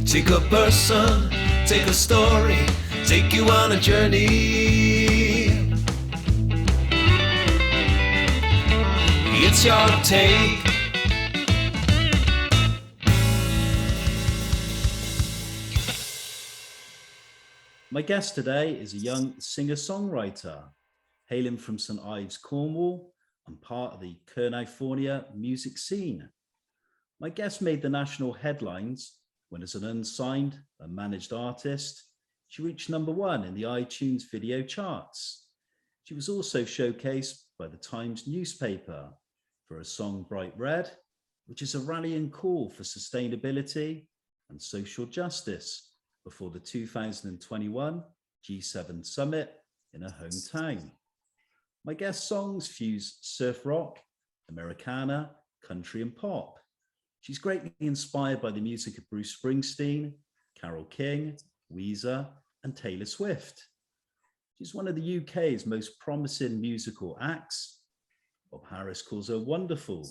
Take a person, take a story, take you on a journey. It's your take. My guest today is a young singer-songwriter, hailing from St Ives, Cornwall, and part of the Kernowfornia music scene. My guest made the national headlines when, as an unsigned, unmanaged artist, she reached #1 in the iTunes video charts. She was also showcased by the Times newspaper for her song Bright Red, which is a rallying call for sustainability and social justice before the 2021 G7 summit in her hometown. My guest's songs fuse surf rock, Americana, country and pop. She's greatly inspired by the music of Bruce Springsteen, Carole King, Weezer and Taylor Swift. She's one of the UK's most promising musical acts. Bob Harris calls her wonderful,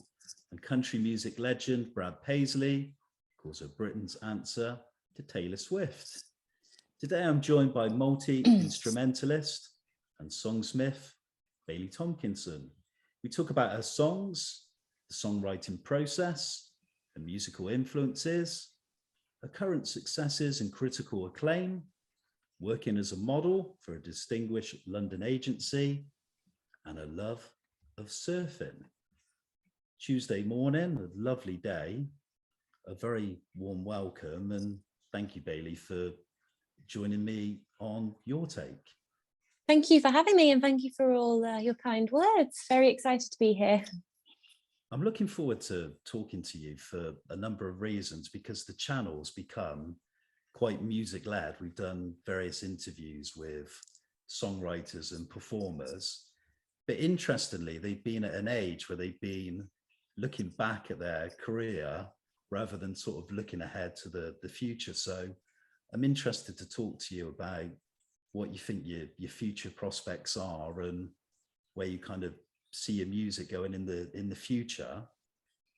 and country music legend Brad Paisley calls her Britain's answer to Taylor Swift. Today I'm joined by multi-instrumentalist and songsmith Bailey Tomkinson. We talk about her songs, the songwriting process, her musical influences, her current successes and critical acclaim, working as a model for a distinguished London agency, and her love of surfing. Tuesday morning, a lovely day, a very warm welcome, and thank you, Bailey, for joining me on Your Take. Thank you for having me, and thank you for all your kind words. Very excited to be here. I'm looking forward to talking to you for a number of reasons, because the channel's become quite music-led. We've done various interviews with songwriters and performers, but interestingly, they've been at an age where they've been looking back at their career rather than sort of looking ahead to the future. So I'm interested to talk to you about what you think your future prospects are and where you kind of see your music going in the future.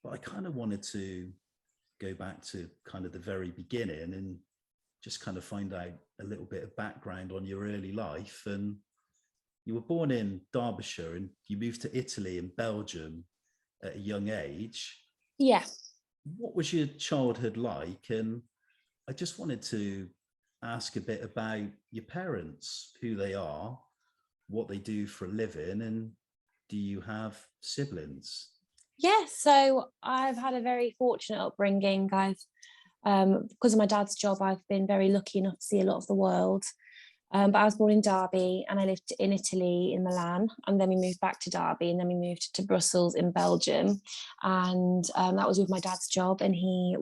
But I kind of wanted to go back to kind of the very beginning and just kind of find out a little bit of background on your early life. And you were born in Derbyshire and you moved to Italy and Belgium at a young age. Yeah. What was your childhood like? And I just wanted to ask a bit about your parents, who they are, what they do for a living, and do you have siblings? Yeah, so I've had a very fortunate upbringing. Because of my dad's job, I've been very lucky enough to see a lot of the world. But I was born in Derby and I lived in Italy, in Milan, and then we moved back to Derby, and then we moved to Brussels in Belgium. And that was with my dad's job, and he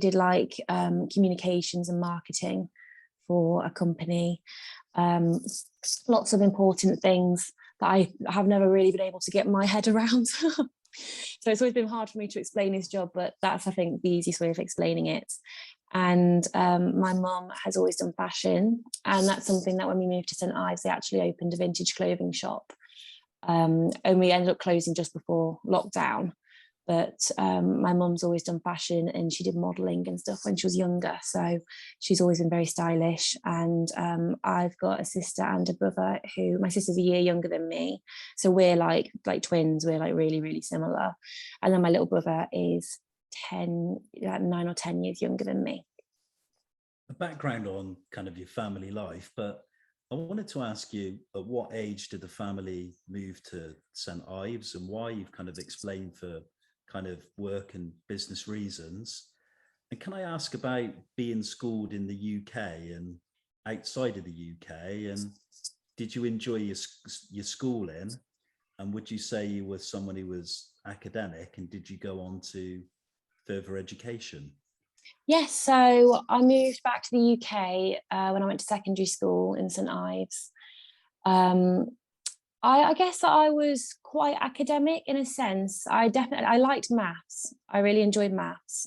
did like communications and marketing for a company. Lots of important things that I have never really been able to get my head around. So it's always been hard for me to explain his job, but that's, I think, the easiest way of explaining it. And my mum has always done fashion, and that's something that when we moved to St Ives, they actually opened a vintage clothing shop, and we ended up closing just before lockdown. But my mum's always done fashion, and she did modelling and stuff when she was younger, so she's always been very stylish. And I've got a sister and a brother who, my sister's a year younger than me, so we're like twins. We're like really, really similar. And then my little brother is 9 or 10 years younger than me. A background on kind of your family life, but I wanted to ask you, at what age did the family move to St Ives, and why? You've kind of explained for kind of work and business reasons. And can I ask about being schooled in the UK and outside of the UK? And did you enjoy your schooling? And would you say you were someone who was academic, and did you go on to further education? Yes, so I moved back to the UK when I went to secondary school in St Ives. I guess that I was quite academic in a sense. I liked maths. I really enjoyed maths.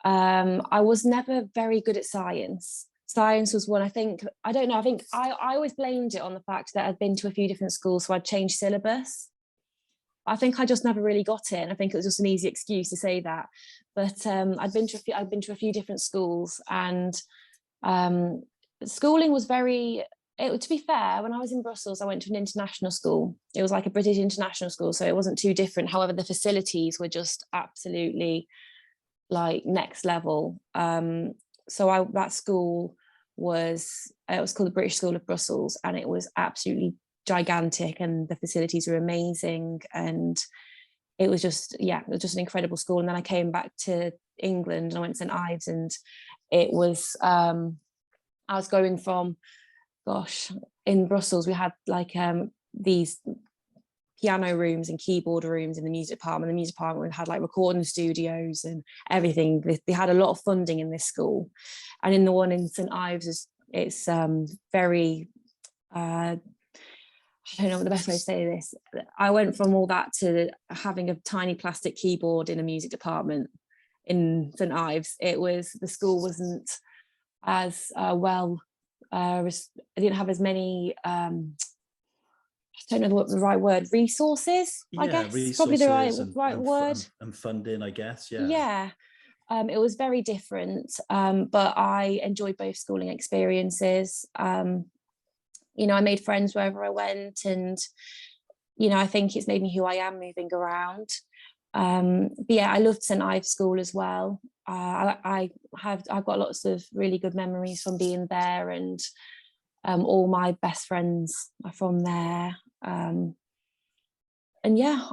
I was never very good at science. Science was one, I think I always blamed it on the fact that I'd been to a few different schools, so I'd changed syllabus. I think I just never really got it, and I think it was just an easy excuse to say that. But I'd been to a few different schools, and schooling was very. To be fair, when I was in Brussels, I went to an international school. It was like a British international school, so it wasn't too different. However, the facilities were just absolutely like next level. That school was called the British School of Brussels, and it was absolutely gigantic, and the facilities were amazing, and it was just an incredible school. And then I came back to England and I went to St Ives, and it was I was going from, in Brussels we had like these piano rooms and keyboard rooms in the music department. The music department had like recording studios and everything. They had a lot of funding in this school, and in the one in St Ives, it's very I don't know what the best way to say this. I went from all that to having a tiny plastic keyboard in a music department in St Ives. The school wasn't as well. I didn't have as many. I don't know what the right word. Resources. I guess resources, probably the right and word. And funding, I guess. Yeah. Yeah. It was very different, but I enjoyed both schooling experiences. I made friends wherever I went, and I think it's made me who I am moving around. But yeah, I loved St Ives School as well. I've got lots of really good memories from being there, and all my best friends are from there. And yeah,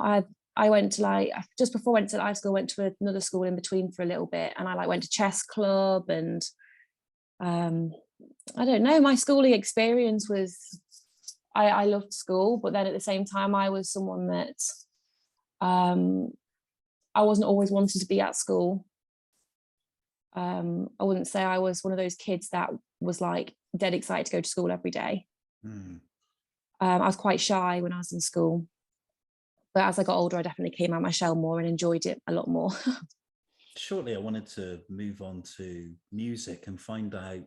I went to just before I went to Ives School, went to another school in between for a little bit, and I went to chess club, and I don't know, my schooling experience was, I loved school, but then at the same time I was someone that I wasn't always wanting to be at school. I wouldn't say I was one of those kids that was like dead excited to go to school every day. I was quite shy when I was in school, but as I got older I definitely came out my shell more and enjoyed it a lot more. Shortly I wanted to move on to music and find out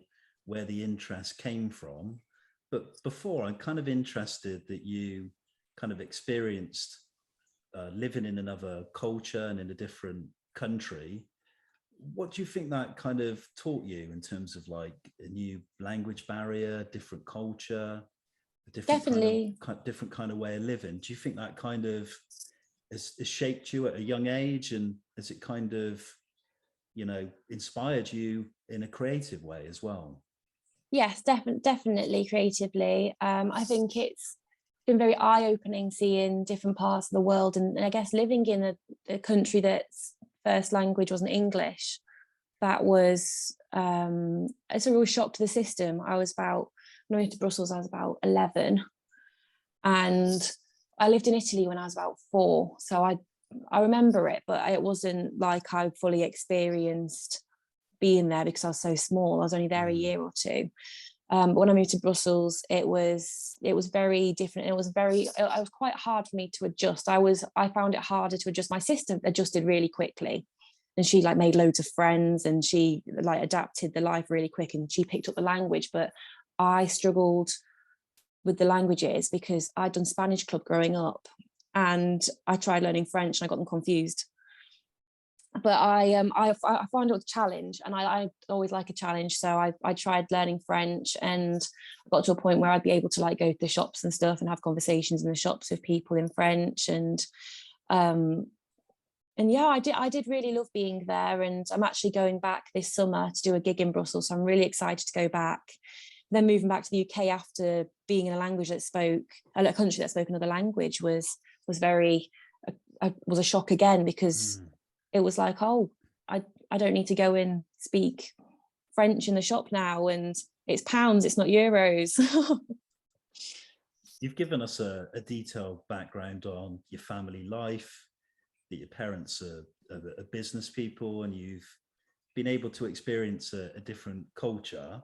where the interest came from, but before, I'm kind of interested that you kind of experienced living in another culture and in a different country. What do you think that kind of taught you in terms of like a new language barrier, different culture, a different kind of way of living? Do you think that kind of has shaped you at a young age, and has it kind of inspired you in a creative way as well? Yes, definitely creatively. I think it's been very eye-opening seeing different parts of the world, and I guess living in a country that's first language wasn't English. That was it's a real shock to the system. When I moved to Brussels, I was about 11, and I lived in Italy when I was about 4. So I remember it, but it wasn't like I fully experienced being there because I was so small. I was only there a year or 2. But when I moved to Brussels, it was very different. It was quite hard for me to adjust. I found it harder to adjust. My sister adjusted really quickly, and she like made loads of friends, and she like adapted the life really quick, and she picked up the language. But I struggled with the languages because I'd done Spanish club growing up, and I tried learning French and I got them confused. But I found it a challenge, and I always like a challenge, so I tried learning French, and I got to a point where I'd be able to like go to the shops and stuff and have conversations in the shops with people in French, and yeah, I did really love being there. And I'm actually going back this summer to do a gig in Brussels, so I'm really excited to go back. Then moving back to the UK after being in a country that spoke another language was a shock again, because it was like, oh, I don't need to go and speak French in the shop now, and it's pounds, it's not euros. You've given us a detailed background on your family life, that your parents are business people, and you've been able to experience a different culture.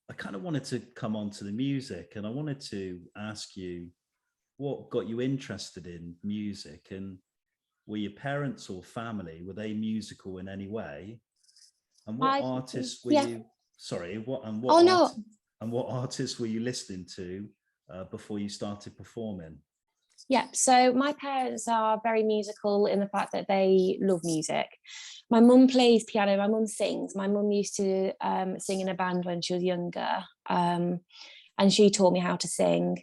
I kind of wanted to come on to the music, and I wanted to ask you what got you interested in music, and were your parents or family, were they musical in any way? And what artists were you? Sorry, what artists were you listening to before you started performing? Yeah, so my parents are very musical in the fact that they love music. My mum plays piano, my mum sings. My mum used to sing in a band when she was younger, and she taught me how to sing.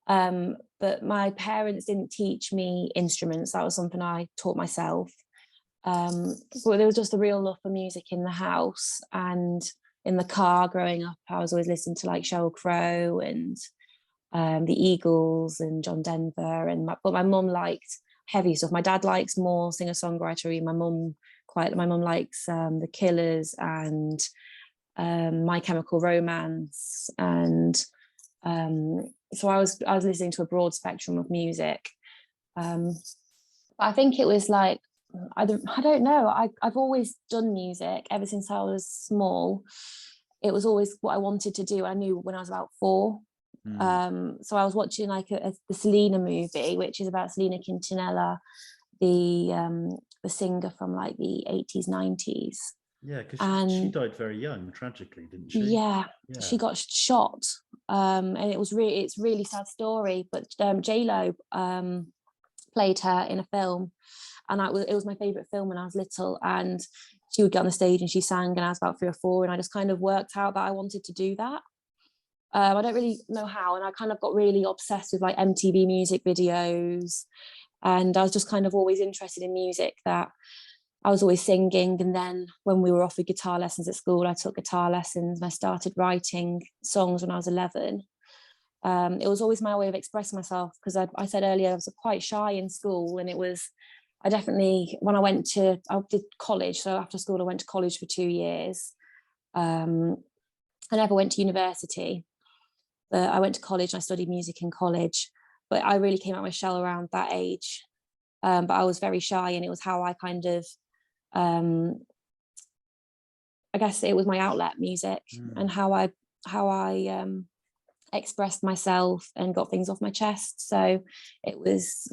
But my parents didn't teach me instruments. That was something I taught myself. But there was just a real love for music in the house, and in the car growing up, I was always listening to like Sheryl Crow and the Eagles and John Denver, but my mum liked heavy stuff. My dad likes more singer-songwriter. My mum likes the Killers and My Chemical Romance, and so I was listening to a broad spectrum of music. I think it was like I don't know. I've always done music ever since I was small. It was always what I wanted to do. I knew when I was about 4. So I was watching like the Selena movie, which is about Selena Quintanilla, the singer from like the 80s, 90s. Yeah, because she died very young, tragically, didn't she? Yeah, she got shot, and it's really sad story. But J-Lo played her in a film, and it was my favorite film when I was little. And she would get on the stage and she sang, and I was about 3 or 4, and I just kind of worked out that I wanted to do that. I don't really know how, and I kind of got really obsessed with like MTV music videos, and I was just kind of always interested in music, that I was always singing. And then when we were offered guitar lessons at school, I took guitar lessons and I started writing songs when I was 11. It was always my way of expressing myself, because I said earlier I was quite shy in school, and I definitely, when I did college, so after school I went to college for 2 years. I never went to university. But I went to college and I studied music in college, but I really came out of my shell around that age. But I was very shy, and it was how I kind of, I guess it was my outlet, music, and how I expressed myself and got things off my chest. So it was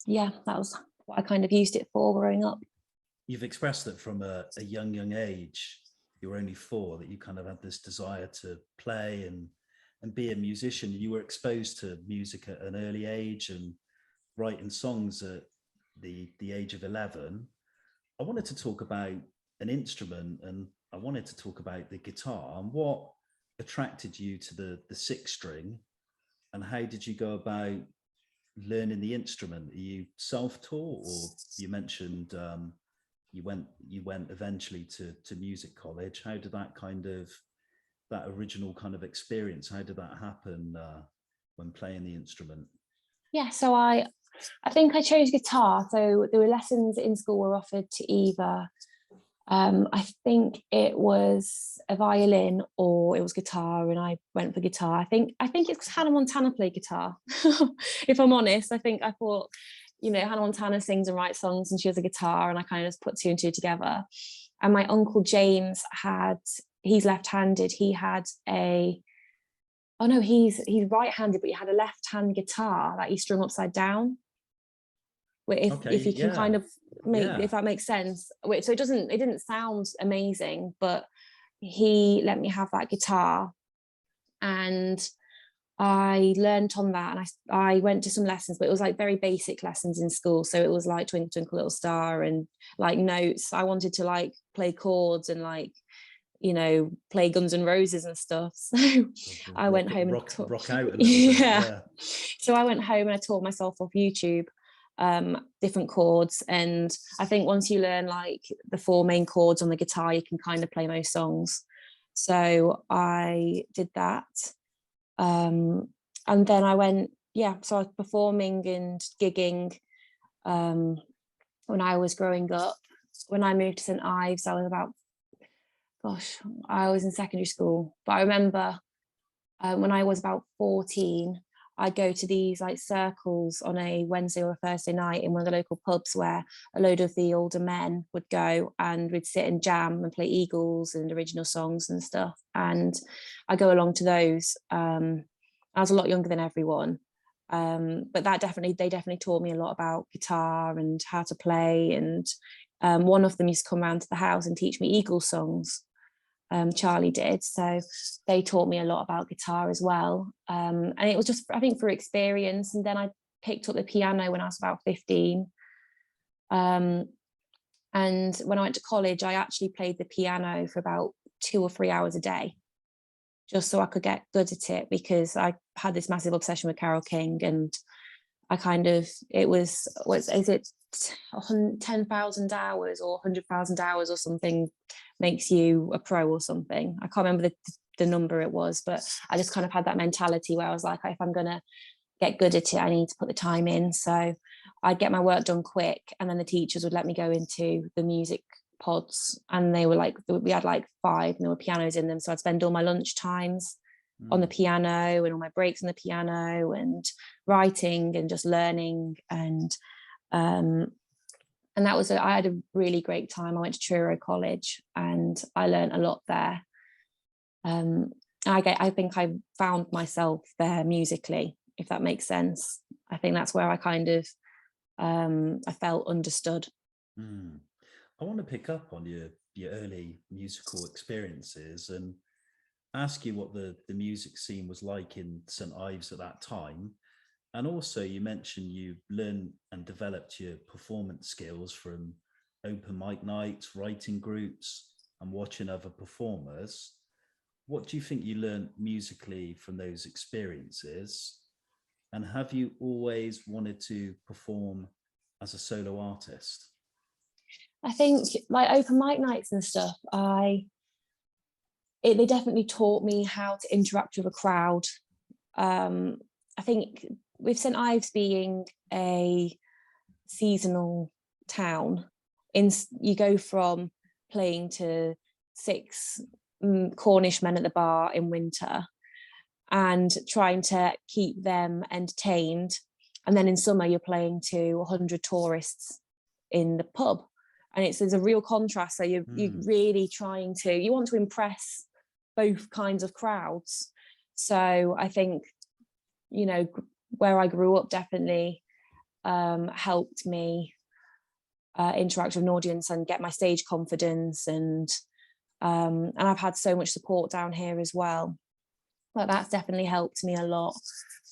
yeah, that was what I kind of used it for growing up. You've expressed that from a young age. You were only 4, that you kind of had this desire to play and be a musician. You were exposed to music at an early age and writing songs at the age of 11. I wanted to talk about an instrument, and I wanted to talk about the guitar, and what attracted you to the 6-string, and how did you go about learning the instrument? Are you self-taught, or you mentioned you went eventually to music college? How did that original kind of experience, how did that happen when playing the instrument? Yeah, so I think I chose guitar. So there were lessons in school were offered to either I think it was a violin or it was guitar, and I went for guitar. I think it's Hannah Montana played guitar. If I'm honest, I thought, Hannah Montana sings and writes songs, and she has a guitar, and I kind of just put 2 and 2 together. And my uncle James he's left-handed. He had he's right-handed, but he had a left-hand guitar that he strung upside down. If you can kind of if that makes sense. So it didn't sound amazing, but he let me have that guitar, and I learned on that, and I went to some lessons, but it was like very basic lessons in school. So it was like Twinkle Twinkle Little Star and like notes. I wanted to like play chords and like, play Guns N' Roses and stuff. So I went home and rock out a little bit. Yeah. So I went home and I taught myself off YouTube different chords, and I think once you learn like the 4 main chords on the guitar, you can kind of play most songs. So I did that, and then I went, so I was performing and gigging when I was growing up. When I moved to St Ives, I was I was in secondary school, but I remember when I was about 14, I'd go to these like circles on a Wednesday or a Thursday night in one of the local pubs, where a load of the older men would go, and we'd sit and jam and play Eagles and original songs and stuff. And I go along to those. I was a lot younger than everyone, but they definitely taught me a lot about guitar and how to play. And one of them used to come around to the house and teach me Eagles songs. Charlie did. So they taught me a lot about guitar as well. And it was just, I think, for experience. And then I picked up the piano when I was about 15. And when I went to college, I actually played the piano for about 2 or 3 hours a day, just so I could get good at it, because I had this massive obsession with Carole King, and I kind of, is it 10,000 hours or 100,000 hours or something makes you a pro or something. I can't remember the number it was, but I just kind of had that mentality where I was like, if I'm going to get good at it, I need to put the time in. So I'd get my work done quick, and then the teachers would let me go into the music pods, and they were like, we had like 5 and there were pianos in them, so I'd spend all my lunch times on the piano and all my breaks on the piano and writing and just learning. And that was I had a really great time. I went to Truro College and I learned a lot there. I think I found myself there musically, if that makes sense. I think that's where I kind of I felt understood. I want to pick up on your early musical experiences and ask you what the music scene was like in St Ives at that time. And also, you mentioned you learned and developed your performance skills from open mic nights, writing groups, and watching other performers. What do you think you learned musically from those experiences? And have you always wanted to perform as a solo artist? I think like open mic nights and stuff, they definitely taught me how to interact with a crowd. I think with St Ives being a seasonal town, you go from playing to 6 Cornish men at the bar in winter and trying to keep them entertained, and then in summer you're playing to 100 tourists in the pub, and there's a real contrast. So you're really trying to, you want to impress both kinds of crowds. So I think, you know, where I grew up definitely helped me interact with an audience and get my stage confidence, and I've had so much support down here as well. But that's definitely helped me a lot.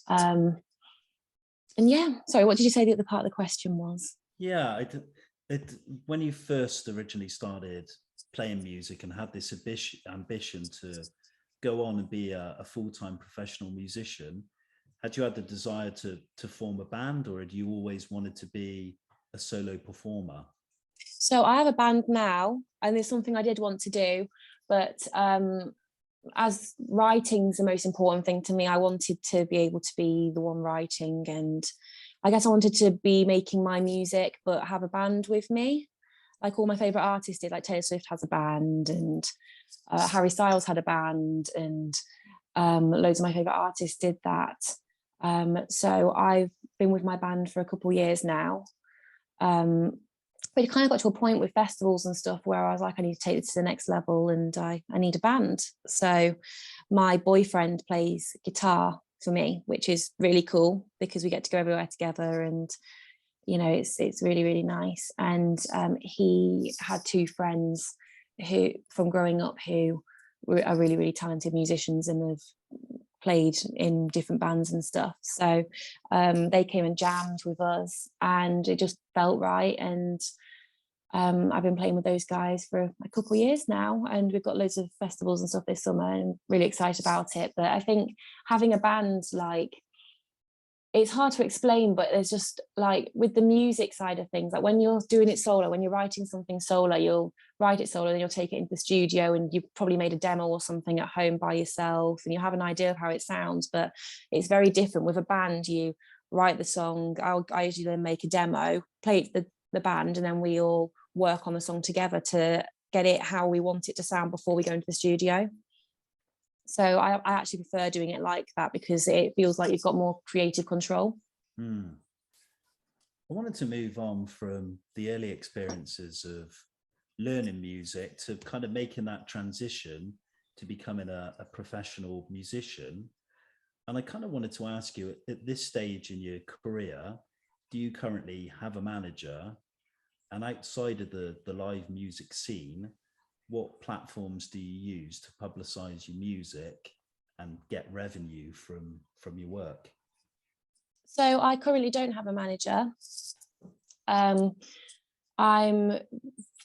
And yeah, sorry, what did you say the other part of the question was? Yeah, when you first originally started playing music and had this ambition to go on and be a full-time professional musician, had you had the desire to form a band, or had you always wanted to be a solo performer? So I have a band now, and there's something I did want to do, but as writing's the most important thing to me, I wanted to be able to be the one writing, and I guess I wanted to be making my music but have a band with me, like all my favorite artists did. Like Taylor Swift has a band, and Harry Styles had a band, and loads of my favorite artists did that. So I've been with my band for a couple of years now. But it kind of got to a point with festivals and stuff where I was like, I need to take it to the next level, and I need a band. So my boyfriend plays guitar for me, which is really cool because we get to go everywhere together, and you know, it's really, really nice. And he had 2 friends who from growing up who are really, really talented musicians and have played in different bands and stuff. So they came and jammed with us, and it just felt right. And I've been playing with those guys for a couple of years now, and we've got loads of festivals and stuff this summer, and really excited about it. But I think having a band, like, it's hard to explain, but there's just like with the music side of things, like when you're doing it solo, when you're writing something solo, you'll write it solo, then you'll take it into the studio, and you've probably made a demo or something at home by yourself, and you have an idea of how it sounds. But it's very different with a band. You write the song, I usually then make a demo, play it to the band, and then we all work on the song together to get it how we want it to sound before we go into the studio. So I actually prefer doing it like that because it feels like you've got more creative control. I wanted to move on from the early experiences of learning music to kind of making that transition to becoming a professional musician. And I kind of wanted to ask you, at this stage in your career, do you currently have a manager? And outside of the live music scene, what platforms do you use to publicize your music and get revenue from your work? So I currently don't have a manager. I'm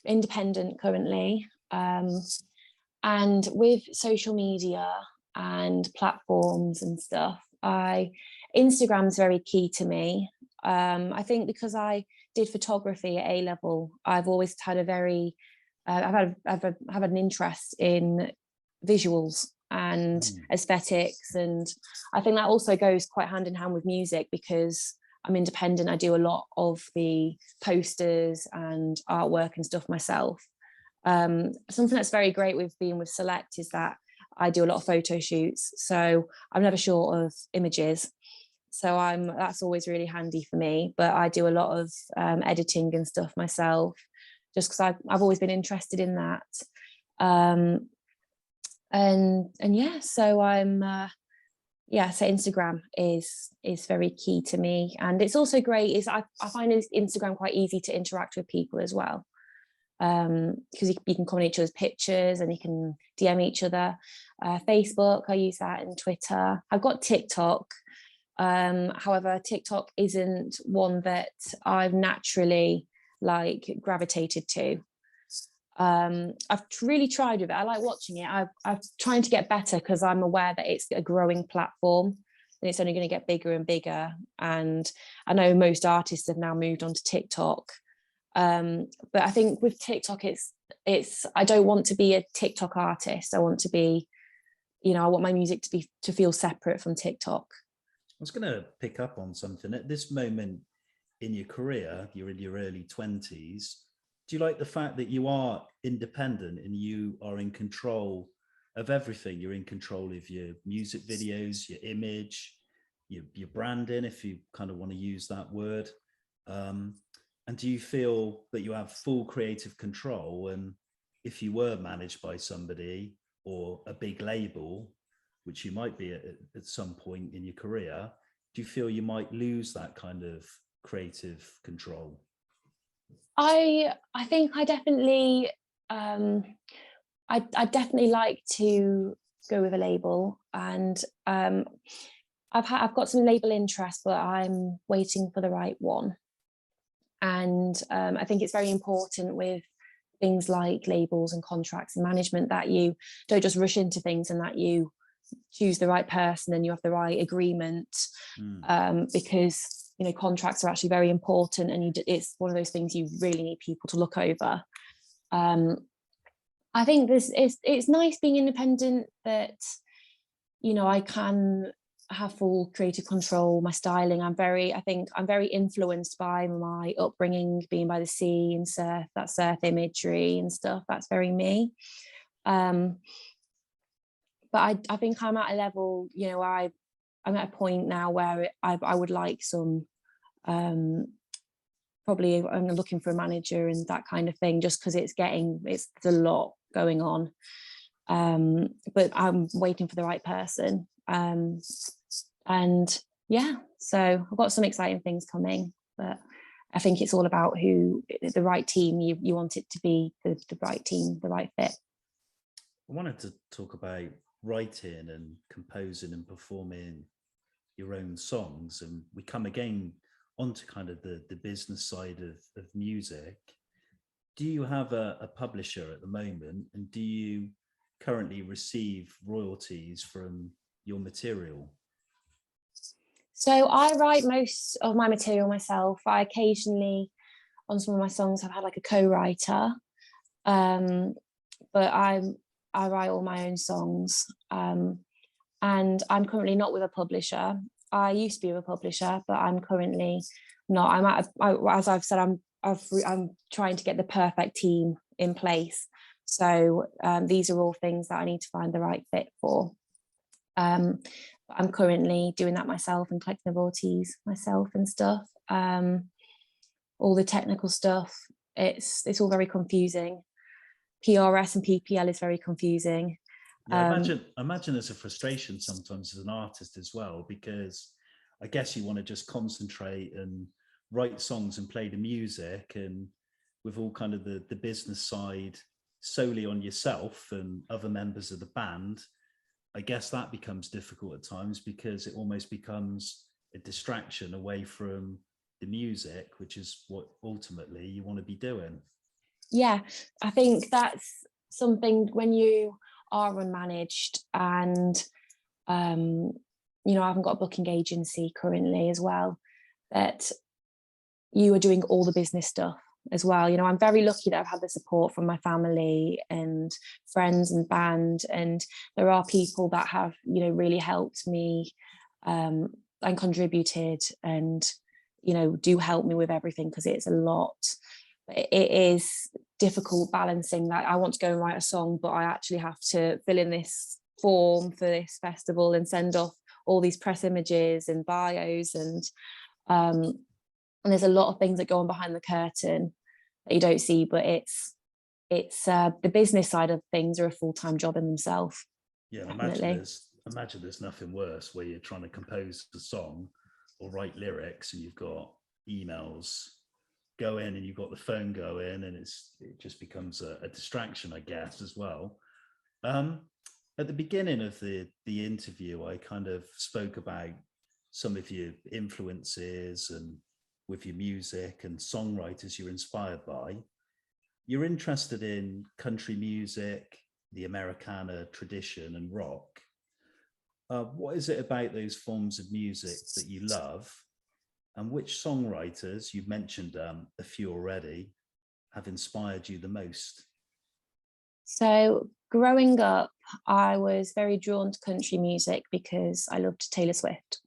independent currently. And with social media and platforms and stuff, Instagram's very key to me. I think because I did photography at A-level, I've always had a very, I've had an interest in visuals and aesthetics, and I think that also goes quite hand in hand with music because I'm independent. I do a lot of the posters and artwork and stuff myself. Something that's very great with being with Select is that I do a lot of photo shoots, so I'm never short of images. So that's always really handy for me. But I do a lot of editing and stuff myself, just because I've always been interested in that. And yeah, so so Instagram is very key to me, and it's also great. I find Instagram quite easy to interact with people as well, because you can comment each other's pictures and you can DM each other. Facebook, I use that, and Twitter. I've got TikTok. However, TikTok isn't one that I've naturally gravitated to. I've really tried with it. I like watching it. I'm trying to get better because I'm aware that it's a growing platform and it's only going to get bigger and bigger. And I know most artists have now moved on to TikTok. But I think with TikTok, I don't want to be a TikTok artist. I want to be, I want my music to feel separate from TikTok. I was going to pick up on something. At this moment in your career, you're in your early 20s. Do you like the fact that you are independent and you are in control of everything? You're in control of your music videos, your image, your branding, if you kind of want to use that word. And do you feel that you have full creative control? And if you were managed by somebody or a big label, which you might be at some point in your career, do you feel you might lose that kind of creative control? I think I definitely I definitely like to go with a label, and I've got some label interest, but I'm waiting for the right one. And I think it's very important with things like labels and contracts and management that you don't just rush into things, and that you choose the right person and you have the right agreement, because contracts are actually very important, and it's one of those things you really need people to look over. I think it's nice being independent, that I can have full creative control, my styling. I'm very influenced by my upbringing, being by the sea and surf imagery and stuff. That's very me. But I think I'm at a level, where I'm at a point now where I would like some, probably I'm looking for a manager and that kind of thing, just because it's a lot going on. But I'm waiting for the right person. And yeah, so I've got some exciting things coming, but I think it's all about the right team. You want it to be the right team, the right fit. I wanted to talk about writing and composing and performing your own songs, and we come again onto kind of the business side of music. Do you have a publisher at the moment, and do you currently receive royalties from your material? So I write most of my material myself. I occasionally, on some of my songs, have had a co-writer, but I write all my own songs, and I'm currently not with a publisher. I used to be with a publisher, but I'm currently not. As I've said, I'm trying to get the perfect team in place. So these are all things that I need to find the right fit for. I'm currently doing that myself and collecting the royalties myself and stuff. All the technical stuff, it's all very confusing. PRS and PPL is very confusing. Yeah, I imagine there's a frustration sometimes as an artist as well, because I guess you want to just concentrate and write songs and play the music, and with all kind of the business side solely on yourself and other members of the band, I guess that becomes difficult at times, because it almost becomes a distraction away from the music, which is what ultimately you want to be doing. Yeah, I think that's something when you are unmanaged and you know, I haven't got a booking agency currently as well, that you are doing all the business stuff as well. You know, I'm very lucky that I've had the support from my family and friends and band, and there are people that have, you know, really helped me and contributed and, you know, do help me with everything, because it's a lot. It is difficult balancing that. I want to go and write a song, but I actually have to fill in this form for this festival and send off all these press images and bios, and there's a lot of things that go on behind the curtain that you don't see, but it's the business side of things are a full-time job in themselves. Yeah, definitely. imagine there's nothing worse where you're trying to compose a song or write lyrics and you've got emails go in and you've got the phone go in, and it just becomes a distraction, I guess, as well. At the beginning of the interview, I kind of spoke about some of your influences and with your music and songwriters you're inspired by. You're interested in country music, the Americana tradition, and rock. What is it about those forms of music that you love? And which songwriters, you've mentioned a few already, have inspired you the most? So growing up, I was very drawn to country music because I loved Taylor Swift.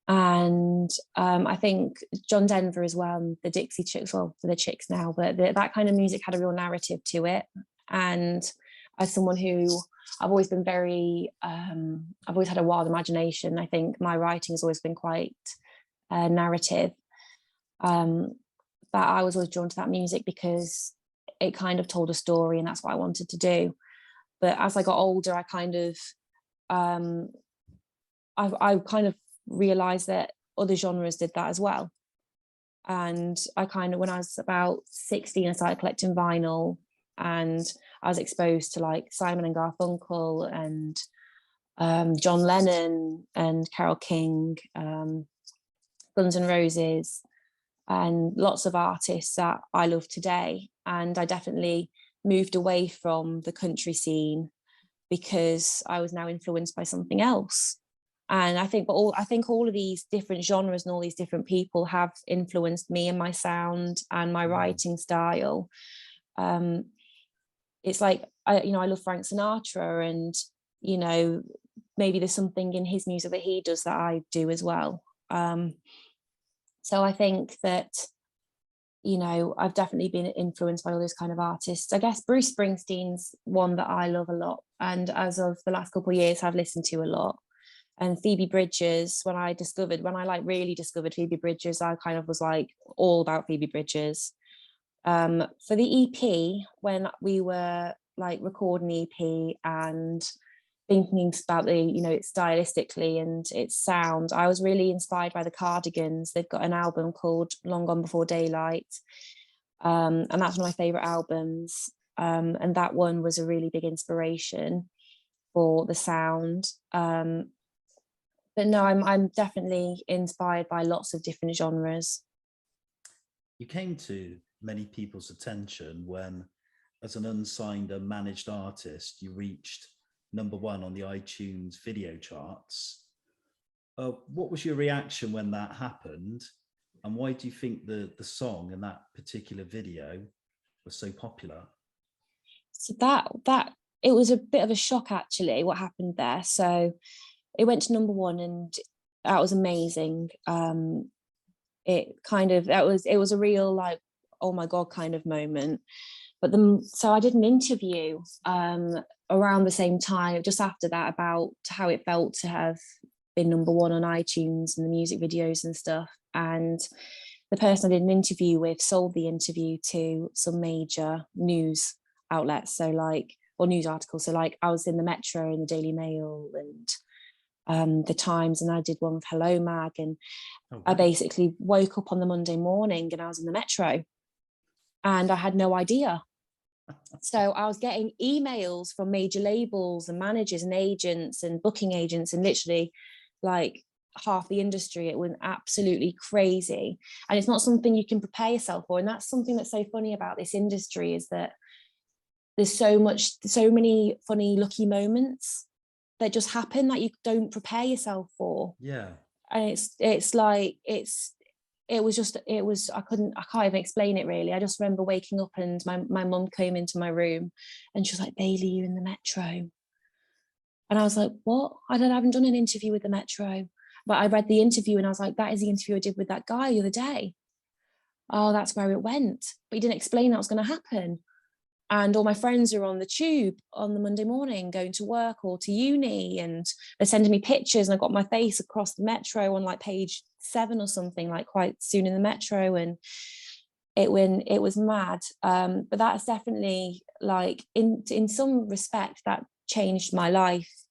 And I think John Denver as well, and the Dixie Chicks, well, for the Chicks now, but that kind of music had a real narrative to it. And as someone who I've always been very, I've always had a wild imagination. I think my writing has always been quite narrative. But I was always drawn to that music because it kind of told a story, and that's what I wanted to do. But as I got older, I kind of, I kind of realized that other genres did that as well. And I kind of, when I was about 16, I started collecting vinyl, and I was exposed to like Simon and Garfunkel and John Lennon and Carole King, Guns N' Roses, and lots of artists that I love today. And I definitely moved away from the country scene because I was now influenced by something else. And I think all of these different genres and all these different people have influenced me and my sound and my writing style. It's like, I love Frank Sinatra, and, you know, maybe there's something in his music that he does that I do as well. So I think that, you know, I've definitely been influenced by all those kind of artists. I guess Bruce Springsteen's one that I love a lot, and as of the last couple of years, I've listened to a lot. And Phoebe Bridgers, when I really discovered Phoebe Bridgers, I kind of was like all about Phoebe Bridgers. For the EP, when we were like recording the EP and thinking about the, you know, it's stylistically and its sound, I was really inspired by the Cardigans. They've got an album called Long Gone Before Daylight, and that's one of my favorite albums. And that one was a really big inspiration for the sound. But no, I'm definitely inspired by lots of different genres. You came to many people's attention when, as an unsigned, unmanaged artist, you reached #1 on the iTunes video charts. What was your reaction when that happened? And why do you think the song and that particular video was so popular? So that it was a bit of a shock, actually, what happened there. So it went to #1, and that was amazing. It was a real like, oh my God kind of moment. But so I did an interview around the same time, just after that, about how it felt to have been #1 on iTunes and the music videos and stuff. And the person I did an interview with sold the interview to some major news outlets, or news articles. So like I was in the Metro and the Daily Mail and the Times, and I did one with Hello Mag, and I basically woke up on the Monday morning and I was in the Metro, and I had no idea. So I was getting emails from major labels and managers and agents and booking agents, and literally like half the industry. It went absolutely crazy, and it's not something you can prepare yourself for. And that's something that's so funny about this industry, is that there's so many funny, lucky moments that just happen that you don't prepare yourself for. Yeah. And I can't even explain it really. I just remember waking up and my mum came into my room and she was like, "Bailey, you in the Metro?" And I was like, "What? I haven't done an interview with the Metro." But I read the interview and I was like, "That is the interview I did with that guy the other day." "Oh, that's where it went." But he didn't explain that was going to happen. And all my friends are on the tube on the Monday morning going to work or to uni, and they're sending me pictures, and I got my face across the Metro on like page 7 or something, like quite soon in the Metro, and it was mad. But that's definitely, like, in some respect, that changed my life.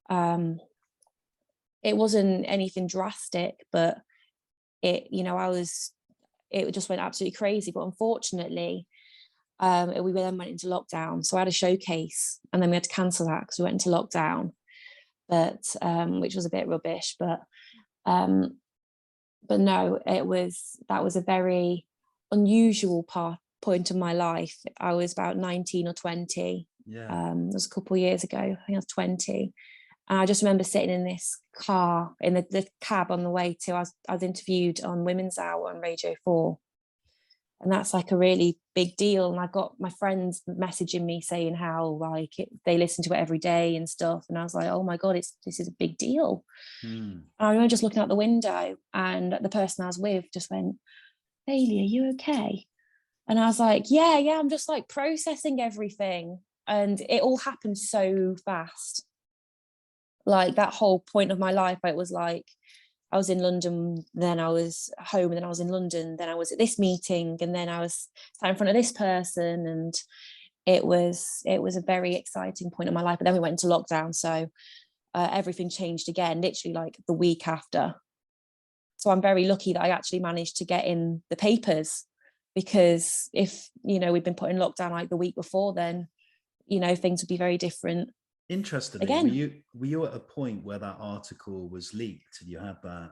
It wasn't anything drastic, but it just went absolutely crazy. But unfortunately, we then went into lockdown, so I had a showcase and then we had to cancel that because we went into lockdown, but which was a bit rubbish. But no, that was a very unusual point in my life. I was about 19 or 20. It was a couple of years ago. I think I was 20, and I just remember sitting in this car in the cab on the way to, I was interviewed on Women's Hour on Radio 4. And that's like a really big deal. And I got my friends messaging me saying how, like, they listen to it every day and stuff. And I was like, oh my God, this is a big deal. And I remember just looking out the window, and the person I was with just went, "Bailey, are you okay?" And I was like, yeah, I'm just like processing everything. And it all happened so fast. Like that whole point of my life, it was like, I was in London, then I was home, and then I was in London, then I was at this meeting, and then I was sat in front of this person, and it was a very exciting point in my life. But then we went into lockdown, so everything changed again, literally like the week after. So I'm very lucky that I actually managed to get in the papers, because if we'd been put in lockdown like the week before, then things would be very different. Interestingly, Again, were you at a point where that article was leaked and you had that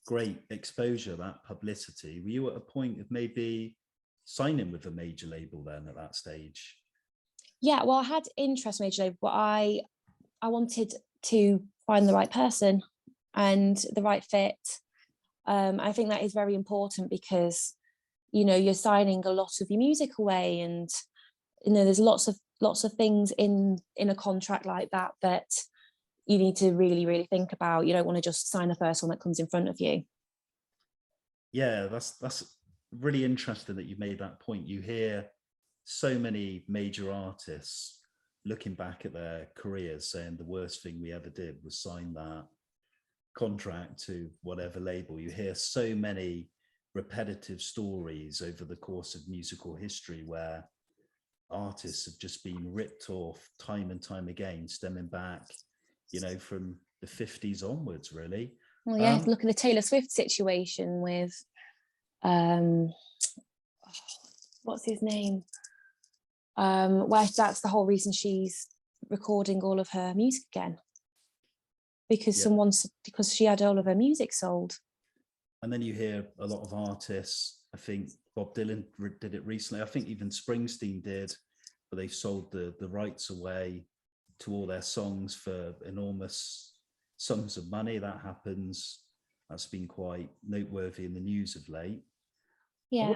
great exposure, that publicity? Were you at a point of maybe signing with a major label then at that stage? Yeah, well, I had interest in major label, but I wanted to find the right person and the right fit. I think that is very important, because you're signing a lot of your music away, and there's lots of things in a contract like that you need to really, really think about. You don't want to just sign the first one that comes in front of you. Yeah, that's really interesting that you made that point. You hear so many major artists looking back at their careers saying the worst thing we ever did was sign that contract to whatever label. You hear so many repetitive stories over the course of musical history where artists have just been ripped off time and time again, stemming back, from the 50s onwards, really. Well, yeah, look at the Taylor Swift situation with what's his name, where that's the whole reason she's recording all of her music again, because because she had all of her music sold. And then you hear a lot of artists, I think Bob Dylan did it recently, I think even Springsteen did, but they sold the rights away to all their songs for enormous sums of money. That happens. That's been quite noteworthy in the news of late. Yeah.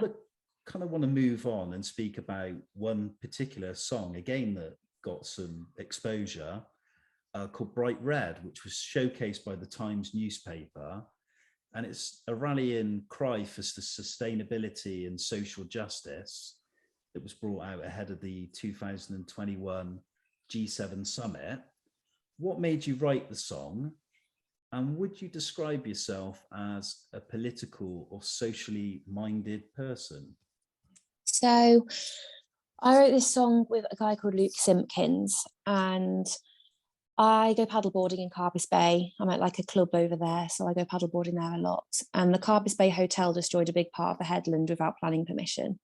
I want to move on and speak about one particular song, again, that got some exposure, called Bright Red, which was showcased by the Times newspaper. And it's a rallying cry for sustainability and social justice that was brought out ahead of the 2021 G7 summit. What made you write the song? And would you describe yourself as a political or socially minded person? So I wrote this song with a guy called Luke Simpkins, and I go paddleboarding in Carbis Bay. I'm at like a club over there, so I go paddleboarding there a lot. And the Carbis Bay Hotel destroyed a big part of the headland without planning permission,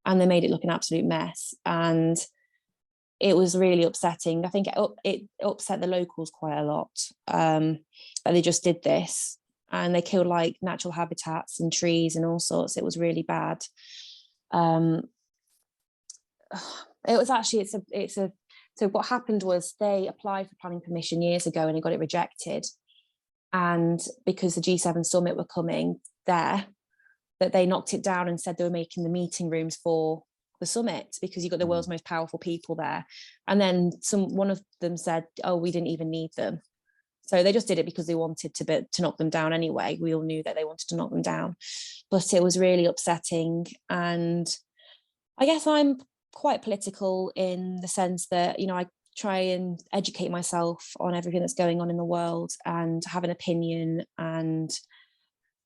and they made it look an absolute mess. And it was really upsetting. I think it upset the locals quite a lot, that they just did this, and they killed like natural habitats and trees and all sorts. It was really bad. It was actually, so what happened was they applied for planning permission years ago and it got it rejected. And because the G7 summit were coming there, that they knocked it down and said they were making the meeting rooms for the summit because you've got the world's most powerful people there. And then one of them said, oh, we didn't even need them. So they just did it because they wanted to knock them down anyway. We all knew that they wanted to knock them down, but it was really upsetting. And I guess I'm quite political in the sense that, I try and educate myself on everything that's going on in the world and have an opinion and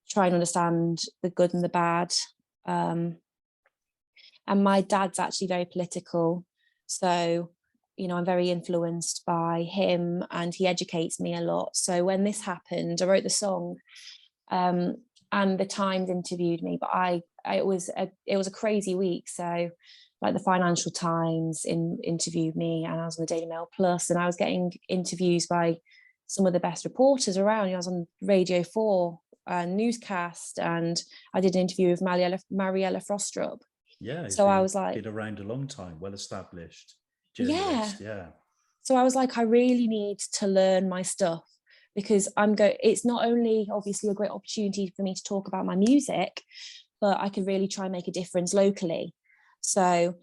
try and understand the good and the bad. And my dad's actually very political. So, I'm very influenced by him and he educates me a lot. So when this happened, I wrote the song, and the Times interviewed me, but it was a crazy week. So like the Financial Times interviewed me, and I was on the Daily Mail Plus, and I was getting interviews by some of the best reporters around. I was on Radio 4 newscast, and I did an interview with Mariella Frostrup. Yeah, so I was like, been around a long time, well established journalist. Yeah. So I was like, I really need to learn my stuff, because it's not only obviously a great opportunity for me to talk about my music, but I could really try and make a difference locally. So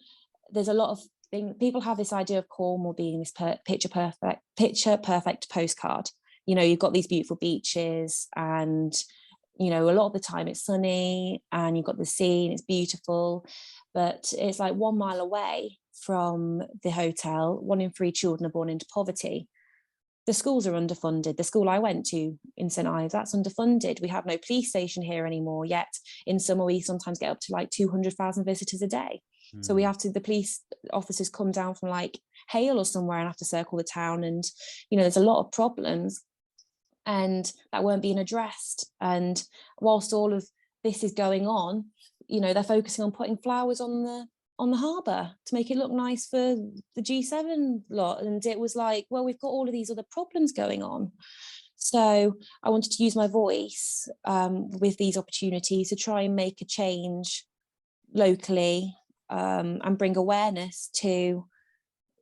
there's a lot of things. People have this idea of Cornwall being this picture perfect postcard. You've got these beautiful beaches, and a lot of the time it's sunny, and you've got the sea and it's beautiful, but it's like 1 mile away from the hotel, 1 in 3 children are born into poverty. The schools are underfunded. The school I went to in St Ives, that's underfunded. We have no police station here anymore, yet in summer we sometimes get up to like 200,000 visitors a day. So the police officers come down from like Hale or somewhere and have to circle the town, and there's a lot of problems and that weren't being addressed. And whilst all of this is going on, they're focusing on putting flowers on the harbour to make it look nice for the G7 lot. And it was like, well, we've got all of these other problems going on. So I wanted to use my voice with these opportunities to try and make a change locally, and bring awareness to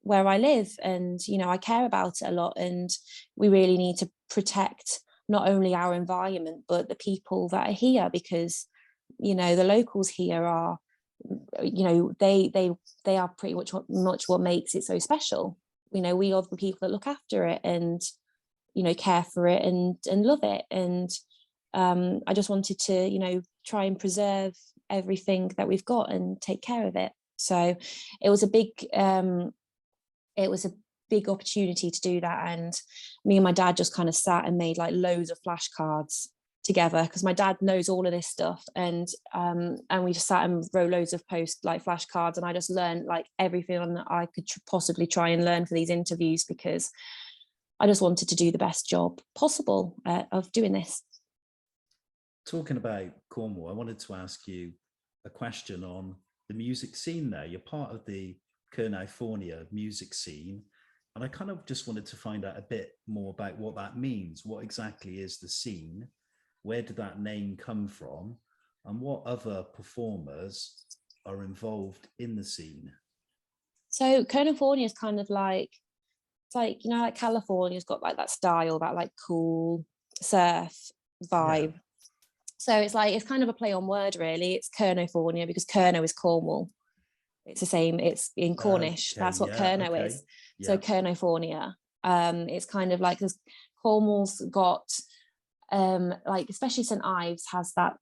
where I live. And, I care about it a lot, and we really need to protect not only our environment, but the people that are here, because, the locals here are, they are pretty much what makes it so special. We are the people that look after it and, care for it and love it. And I just wanted to, try and preserve everything that we've got and take care of it. So it was a big opportunity to do that. And me and my dad just kind of sat and made like loads of flashcards together, because my dad knows all of this stuff, and we just sat and wrote loads of flashcards, and I just learned like everything that I could possibly try and learn for these interviews, because I just wanted to do the best job possible of doing this. Talking about Cornwall, I wanted to ask you a question on the music scene there. You're part of the Kernowfornia music scene, and I kind of just wanted to find out a bit more about what that means. What exactly is the scene? Where did that name come from? And what other performers are involved in the scene? So Kernowfornia is kind of like, it's like, like California's got like that style, that like cool surf vibe. Yeah. So it's kind of a play on word, really. It's Kernowfornia because Kernow is Cornwall. It's the same, it's in Cornish. Okay, that's what Kernow is. Yeah. So Kernowfornia. It's kind of like, because Cornwall's got like, especially St Ives has that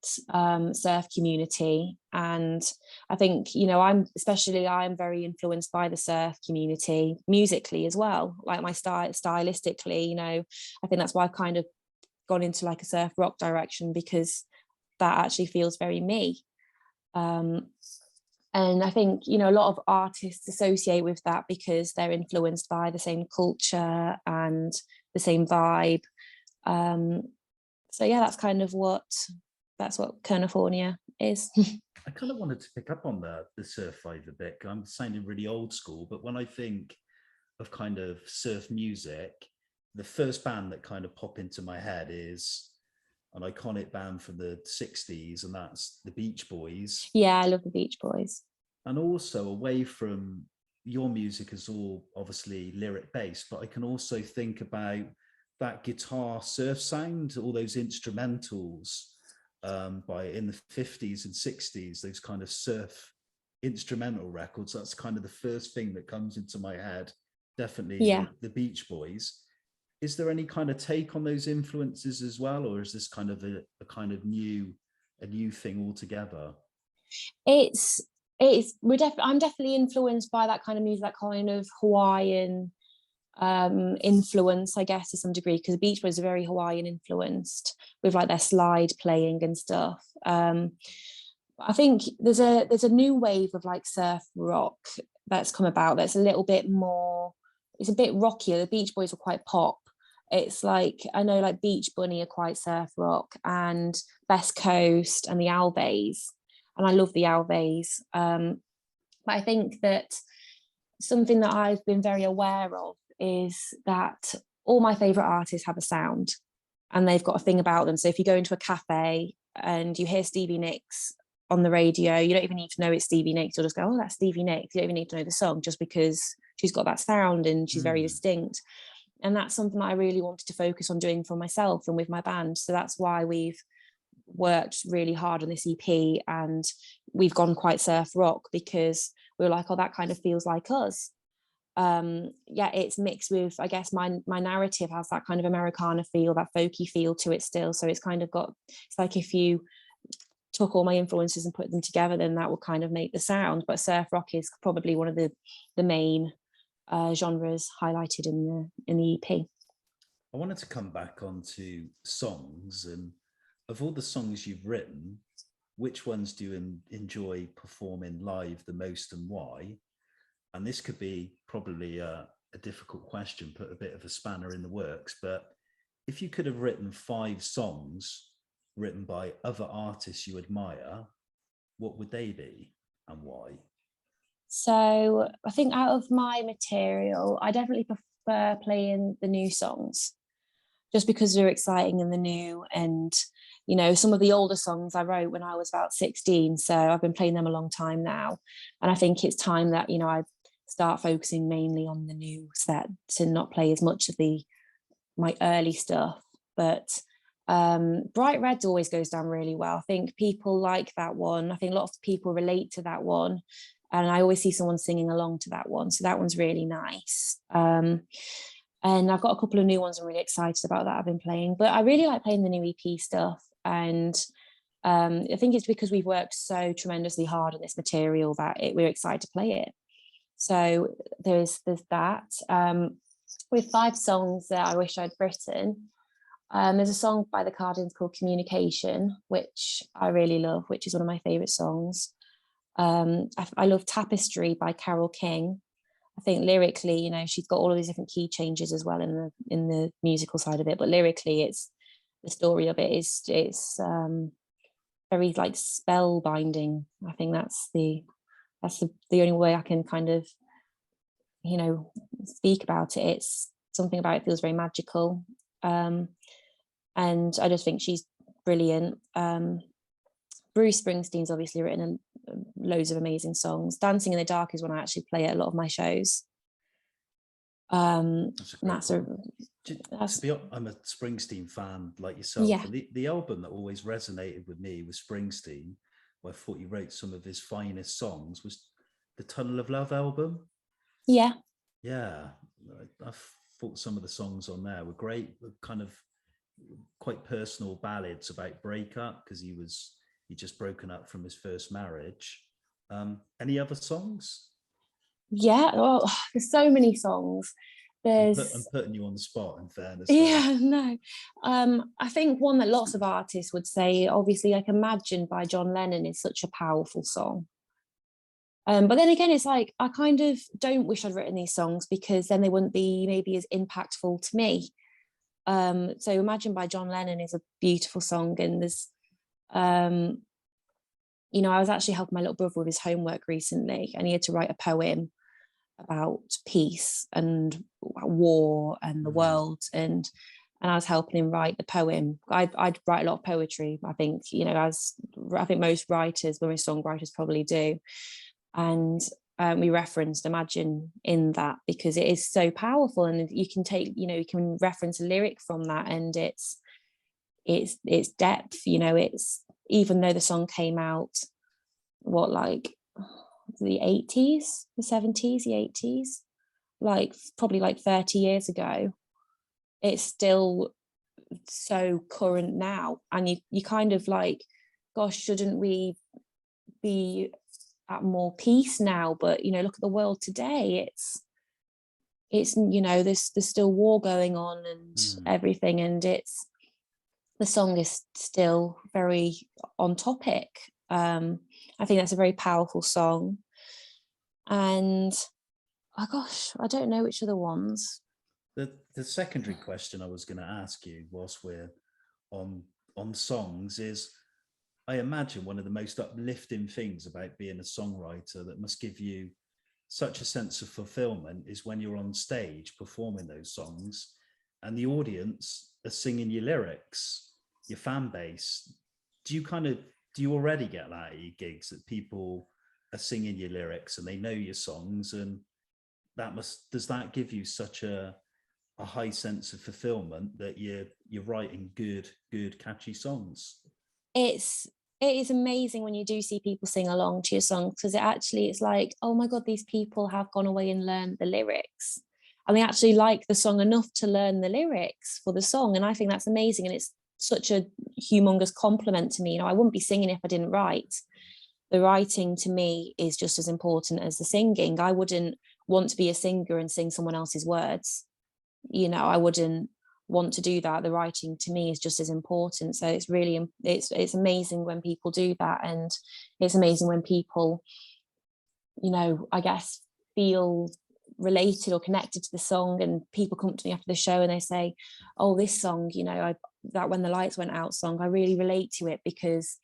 surf community, and I think I'm very influenced by the surf community musically as well, like my stylistically. I think that's why I've kind of gone into like a surf rock direction, because that actually feels very me. And I think a lot of artists associate with that because they're influenced by the same culture and the same vibe. So yeah, that's kind of what that's what Kernowfornia is. I kind of wanted to pick up on the surf vibe a bit. I'm sounding really old school, but when I think of kind of surf music, the first band that kind of pop into my head is an iconic band from the 60s, and that's the Beach Boys. Yeah, I love the Beach Boys. And also, away from your music is all obviously lyric based, but I can also think about that guitar surf sound, all those instrumentals by in the 50s and 60s, those kind of surf instrumental records. That's kind of the first thing that comes into my head. Definitely the Beach Boys. Is there any kind of take on those influences as well, or is this kind of a kind of new thing altogether? I'm definitely influenced by that kind of music, that kind of Hawaiian influence, I guess, to some degree, because the Beach Boys are very Hawaiian influenced with like their slide playing and stuff. I think there's a new wave of like surf rock that's come about that's a little bit more, it's a bit rockier. The Beach Boys were quite pop. It's like, I know like Beach Bunny are quite surf rock, and Best Coast and the Ives, and I love the Ives. But I think that something that I've been very aware of is that all my favorite artists have a sound and they've got a thing about them. So if you go into a cafe and you hear Stevie Nicks on the radio, you don't even need to know it's Stevie Nicks. You'll just go, oh, that's Stevie Nicks. You don't even need to know the song, just because she's got that sound and she's very distinct. And that's something that I really wanted to focus on doing for myself and with my band. So that's why we've worked really hard on this EP, and we've gone quite surf rock, because we were like, oh, that kind of feels like us. It's mixed with, I guess, my narrative has that kind of Americana feel, that folky feel to it still. So it's kind of got, it's like if you took all my influences and put them together, then that would kind of make the sound. But surf rock is probably one of the main genres highlighted in the EP. I wanted to come back onto songs, and of all the songs you've written, which ones do you enjoy performing live the most, and why? And this could be probably a difficult question, put a bit of a spanner in the works, but if you could have written 5 songs written by other artists you admire, what would they be and why? So I think out of my material, I definitely prefer playing the new songs, just because they're exciting and the new. And, you know, some of the older songs I wrote when I was about 16. So I've been playing them a long time now. And I think it's time that, you know, I start focusing mainly on the new set to not play as much of my early stuff. But Bright Red always goes down really well. I think people like that one. I think a lot of people relate to that one. And I always see someone singing along to that one. So that one's really nice. And I've got a couple of new ones I'm really excited about that I've been playing. But I really like playing the new EP stuff. And I think it's because we've worked so tremendously hard on this material that we're excited to play it. So there's that. With 5 songs that I wish I'd written, there's a song by the Cardigans called Communication, which I really love, which is one of my favourite songs. I love Tapestry by Carole King. I think lyrically, you know, she's got all of these different key changes as well in the musical side of it, but lyrically, it's the story of it is very like spellbinding. I think that's the only way I can kind of, you know, speak about it. It's something about it feels very magical, and I just think she's brilliant. Bruce Springsteen's obviously written loads of amazing songs. Dancing in the Dark is one I actually play at a lot of my shows. I'm a Springsteen fan like yourself. Yeah. And the album that always resonated with me with Springsteen, where I thought he wrote some of his finest songs, was the Tunnel of Love album. Yeah. Yeah. I thought some of the songs on there were great, kind of quite personal ballads about breakup, because he just broken up from his first marriage. Any other songs? Yeah, well, there's so many songs. I'm putting you on the spot, in fairness. Yeah, no. I think one that lots of artists would say, obviously, like Imagine by John Lennon is such a powerful song. But then again, it's like, I kind of don't wish I'd written these songs, because then they wouldn't be maybe as impactful to me. So Imagine by John Lennon is a beautiful song, and there's You know, I was actually helping my little brother with his homework recently, and he had to write a poem about peace and war and the world, and I was helping him write the poem. I'd write a lot of poetry, I think, you know, as I think most writers, women songwriters probably do. And we referenced Imagine in that because it is so powerful, and you can take, you know, you can reference a lyric from that, and it's depth, you know. It's, even though the song came out, what, like the 80s, the 70s, the 80s, like probably like 30 years ago, it's still so current now. And you kind of like, gosh, shouldn't we be at more peace now? But, you know, look at the world today. It's you know, there's still war going on and everything, and the song is still very on topic. I think that's a very powerful song. And oh gosh, I don't know which are the ones. The secondary question I was going to ask you whilst we're on songs is, I imagine one of the most uplifting things about being a songwriter that must give you such a sense of fulfillment is when you're on stage performing those songs and the audience are singing your lyrics, your fan base. Do you already get that at your gigs, that people are singing your lyrics and they know your songs, and does that give you such a high sense of fulfillment that you're writing good catchy songs? It is amazing when you do see people sing along to your songs, because it's like, oh my god, these people have gone away and learned the lyrics, and they actually like the song enough to learn the lyrics for the song. And I think that's amazing, and it's such a humongous compliment to me. You know, I wouldn't be singing if I didn't write. The writing to me is just as important as the singing. I wouldn't want to be a singer and sing someone else's words. You know, I wouldn't want to do that. The writing to me is just as important. So it's really, it's amazing when people do that, and it's amazing when people, you know, I guess, feel related or connected to the song, and people come to me after the show and they say, oh, this song, you know, that When the Lights Went Out song, I really relate to it because,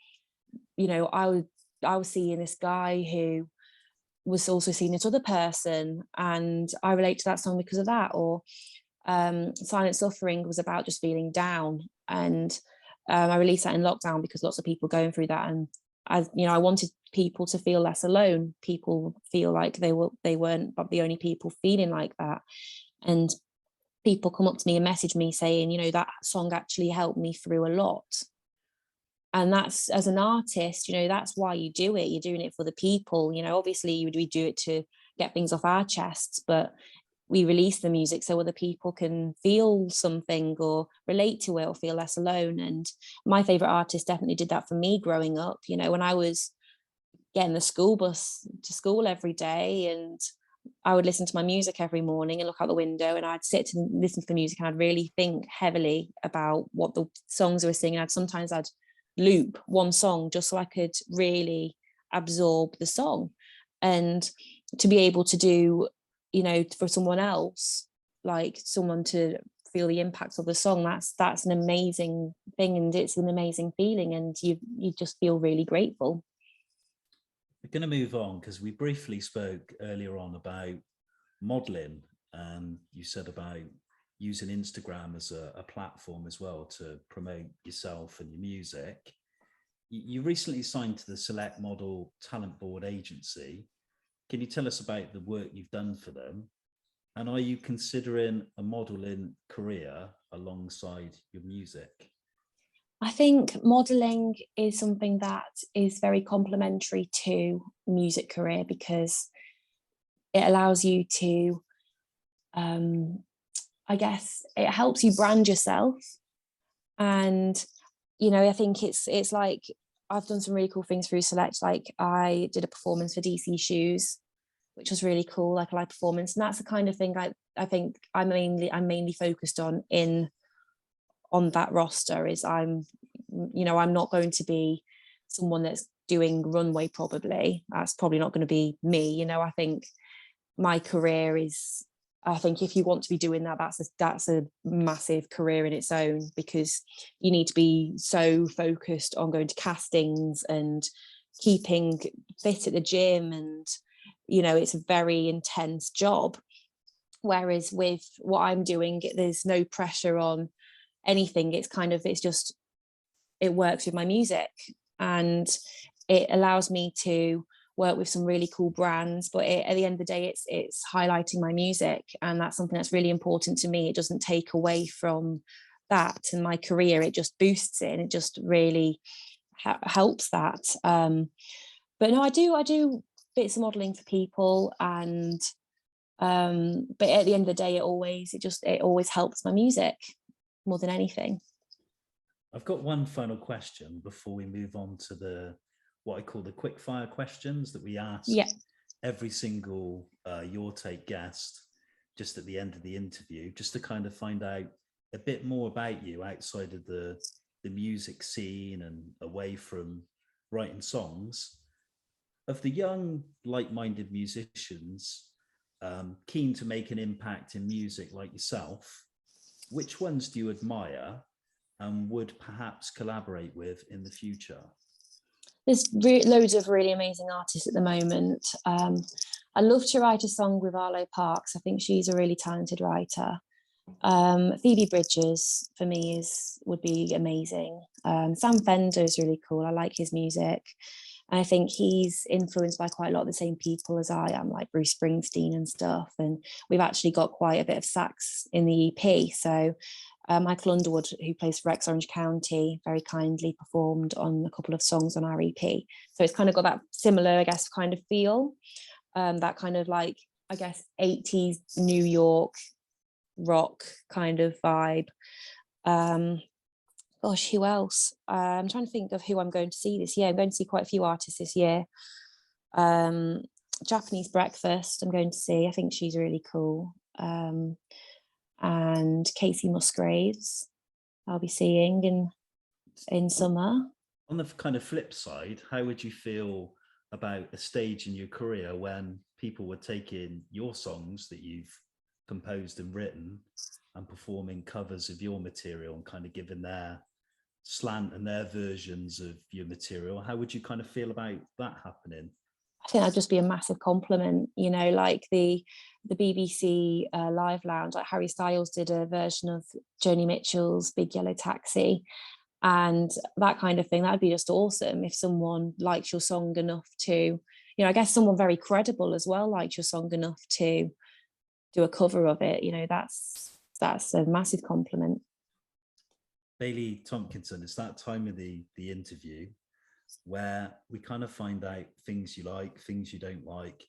you know, I was seeing this guy who was also seeing this other person, and I relate to that song because of that. Or Silent Suffering was about just feeling down, and I released that in lockdown because lots of people going through that, and I wanted people to feel less alone. People feel like they weren't the only people feeling like that, and people come up to me and message me saying, you know, that song actually helped me through a lot. And that's, as an artist, you know, that's why you do it. You're doing it for the people. You know, obviously we do it to get things off our chests, but we release the music so other people can feel something or relate to it or feel less alone. And my favorite artist definitely did that for me growing up. You know, when I was getting the school bus to school every day, and I would listen to my music every morning and look out the window, and I'd sit and listen to the music, and I'd really think heavily about what the songs were singing. Sometimes I'd loop one song just so I could really absorb the song. And to be able to do, you know, for someone else, like someone to feel the impact of the song, that's an amazing thing, and it's an amazing feeling, and you just feel really grateful. We're going to move on because we briefly spoke earlier on about modeling, and you said about using Instagram as a platform as well to promote yourself and your music. You recently signed to the Select Model Talent Board agency. Can you tell us about the work you've done for them? And are you considering a modeling career alongside your music? I think modeling is something that is very complementary to music career, because it allows you to, I guess, it helps you brand yourself. And, you know, I think it's like, I've done some really cool things through Select. Like I did a performance for DC Shoes, which was really cool, like a live performance. And that's the kind of thing I think I'm mainly focused on that roster. Is I'm not going to be someone that's doing runway. Probably that's probably not going to be me. You know, I think my career is I think if you want to be doing that, that's a massive career in its own, because you need to be so focused on going to castings and keeping fit at the gym, and it's a very intense job. Whereas with what I'm doing, there's no pressure on anything. It works with my music, and it allows me to work with some really cool brands, but at the end of the day, it's highlighting my music, and that's something that's really important to me. It doesn't take away from that and my career, it just boosts it, and it just really helps that. But no, I do bits of modeling for people, and but at the end of the day, it always helps my music more than anything. I've got one final question before we move on to what I call the quick fire questions that we ask every single Your Take guest just at the end of the interview, just to kind of find out a bit more about you outside of the music scene and away from writing songs. Of the young, like-minded musicians keen to make an impact in music like yourself, which ones do you admire and would perhaps collaborate with in the future? There's loads of really amazing artists at the moment. I love to write a song with Arlo Parks. I think she's a really talented writer. Phoebe Bridgers for me would be amazing. Sam Fender is really cool. I like his music. And I think he's influenced by quite a lot of the same people as I am, like Bruce Springsteen and stuff. And we've actually got quite a bit of sax in the EP. So Michael Underwood, who plays for Rex Orange County, very kindly performed on a couple of songs on our EP. So it's kind of got that similar, I guess, kind of feel, that kind of like, I guess, 80s New York rock kind of vibe. Gosh, who else? I'm trying to think of who I'm going to see this year. I'm going to see quite a few artists this year. Japanese Breakfast, I'm going to see. I think she's really cool. And Casey Musgraves I'll be seeing in summer. On the kind of flip side, how would you feel about a stage in your career when people were taking your songs that you've composed and written and performing covers of your material and kind of giving their slant and their versions of your material? How would you kind of feel about that happening? I think that'd just be a massive compliment, like the BBC Live Lounge, like Harry Styles did a version of Joni Mitchell's Big Yellow Taxi, and that kind of thing. That'd be just awesome if someone likes your song enough to, I guess someone very credible as well likes your song enough to do a cover of it. That's a massive compliment. Bailey Tomkinson, it's that time of the interview where we kind of find out things you like, things you don't like,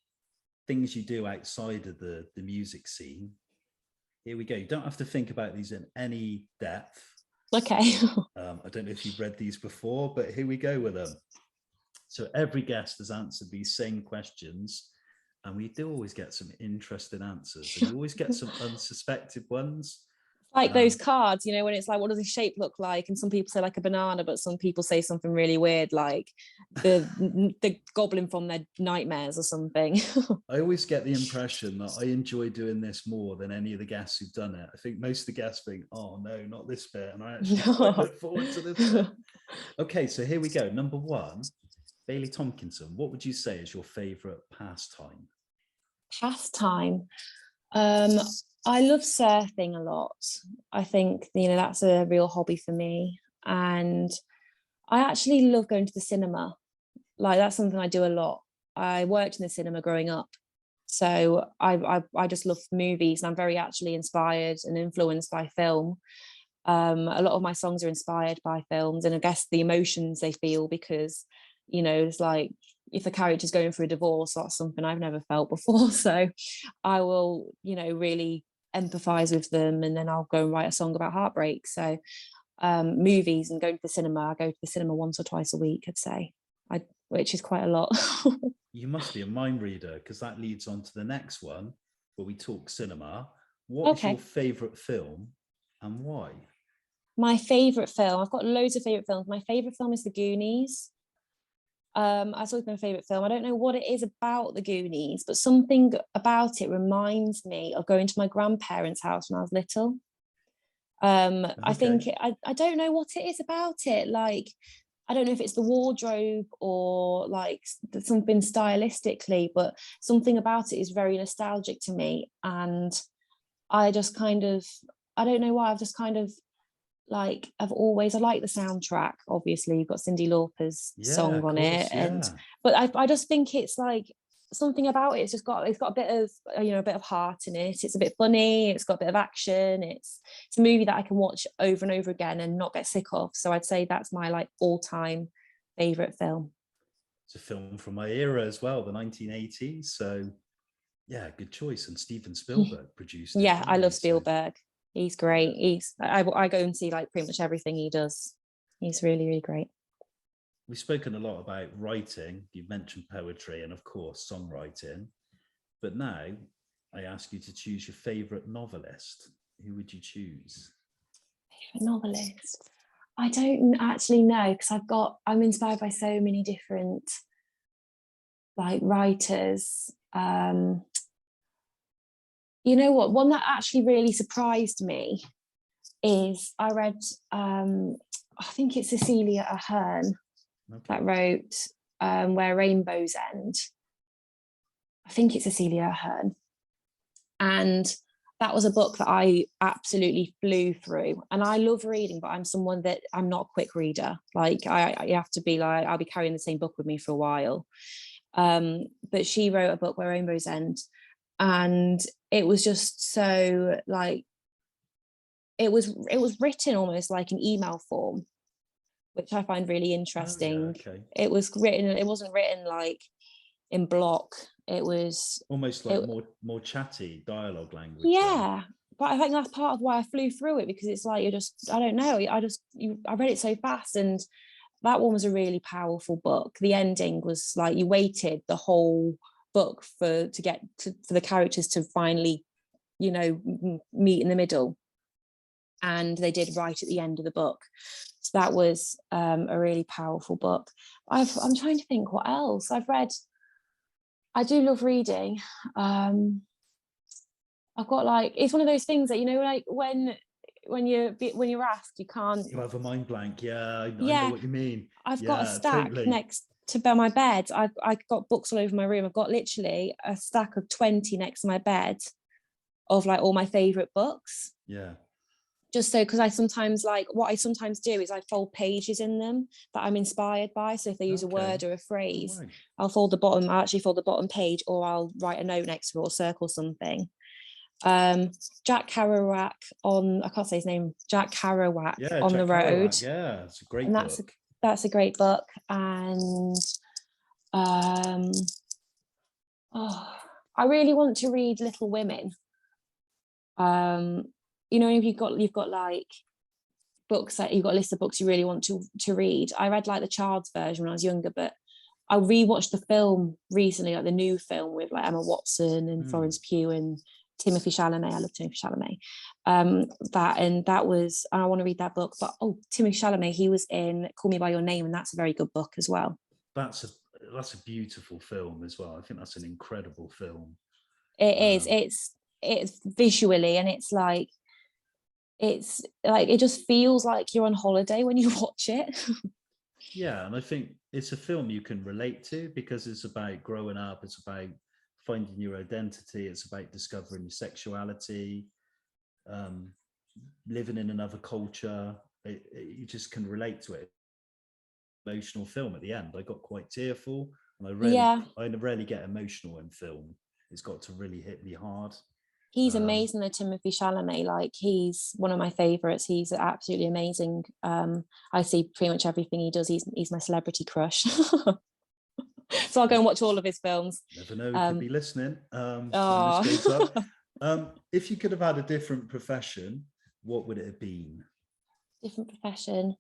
things you do outside of the music scene. Here we go. You don't have to think about these in any depth. Okay. I don't know if you've read these before, but here we go with them. So every guest has answered these same questions, and we do always get some interesting answers, and you always get some unsuspected ones. Like those cards, when it's like, what does his shape look like? And some people say like a banana, but some people say something really weird, like the goblin from their nightmares or something. I always get the impression that I enjoy doing this more than any of the guests who've done it. I think most of the guests think, oh no, not this bit. And I actually quite look forward to this bit. Okay, so here we go. Number one, Bailey Tomkinson, what would you say is your favourite pastime? Pastime? I love surfing a lot. I think, that's a real hobby for me. And I actually love going to the cinema. Like, that's something I do a lot. I worked in the cinema growing up. So I just love movies, and I'm very actually inspired and influenced by film. A lot of my songs are inspired by films, and I guess the emotions they feel, because, it's like, if a character's going through a divorce, that's something I've never felt before. So I will, really empathize with them, and then I'll go and write a song about heartbreak. So movies and going to the cinema, I go to the cinema once or twice a week, I'd say, which is quite a lot. You must be a mind reader, because that leads on to the next one where we talk cinema. What is your favorite film and why? My favorite film, I've got loads of favorite films. My favorite film is The Goonies. That's always been my favourite film. I don't know what it is about the Goonies, but something about it reminds me of going to my grandparents' house when I was little. I think I don't know what it is about it. Like, I don't know if it's the wardrobe or like something stylistically, but something about it is very nostalgic to me. And I just kind of, I don't know why, I've just kind of like, I like the soundtrack. Obviously, you've got Cyndi Lauper's Yeah, song of on course, it, and yeah. but I just think it's like something about it. It's got a bit of a bit of heart in it. It's a bit funny. It's got a bit of action. It's a movie that I can watch over and over again and not get sick of. So I'd say that's my like all-time favorite film. It's a film from my era as well, the 1980s. So yeah, good choice. And Steven Spielberg produced it, Yeah, I didn't he? love So Spielberg. He's yeah. great. I go and see like pretty much everything he does. He's really, really great. We've spoken a lot about writing. You've mentioned poetry and of course songwriting. But now I ask you to choose your favorite novelist. Who would you choose? Favorite novelist? I don't actually know, because I'm inspired by so many different like writers. You know what? One that actually really surprised me is I read I think it's Cecilia Ahern that wrote Where Rainbows End. I think it's Cecilia Ahern. And that was a book that I absolutely flew through. And I love reading, but I'm someone that I'm not a quick reader. Like I have to be like, I'll be carrying the same book with me for a while. But she wrote a book, Where Rainbows End, and it was just so like, it was written almost like an email form, which I find really interesting. Oh, yeah, okay. It wasn't written like in block. It was Almost like more chatty dialogue language. Yeah. But I think that's part of why I flew through it, because it's like, I don't know, I read it so fast, and that one was a really powerful book. The ending was like, you waited the whole book for the characters to finally, meet in the middle. And they did right at the end of the book. So that was a really powerful book. I'm trying to think what else I've read. I do love reading. I've got like, it's one of those things that, like when you're asked, you can't. You have a mind blank. Yeah, I know Yeah, what you mean. I've got a stack totally. next to my bed. I've got books all over my room. I've got literally a stack of 20 next to my bed of like all my favorite books. Yeah. Just so, because I sometimes do is I fold pages in them that I'm inspired by. So if they use a word or a phrase, right. I'll actually fold the bottom page, or I'll write a note next to it or circle something. Jack Kerouac I can't say his name, Jack Kerouac on Jack the Road. Kerouac, yeah, it's a great and book. that's a great book. And I really want to read Little Women. You've got like books that you've got a list of books you really want to read. I read like the child's version when I was younger, but I rewatched the film recently, like the new film with like Emma Watson and Florence Pugh and Timothée Chalamet. I love Timothée Chalamet. I want to read that book. But Timothée Chalamet, he was in Call Me by Your Name, and that's a very good book as well. That's a beautiful film as well. I think that's an incredible film. It is. It's visually, and it's like it just feels like you're on holiday when you watch it. Yeah, and I think it's a film you can relate to, because it's about growing up, it's about finding your identity, it's about discovering your sexuality, living in another culture. You just can relate to it. Emotional film at the end. I got quite tearful, and I rarely get emotional in film. It's got to really hit me hard. He's amazing, though, Timothée Chalamet. Like, he's one of my favorites. He's absolutely amazing. I see pretty much everything he does. He's my celebrity crush. So I'll go and watch all of his films. Never know, he could be listening. When this goes up. If you could have had a different profession, what would it have been? Different profession.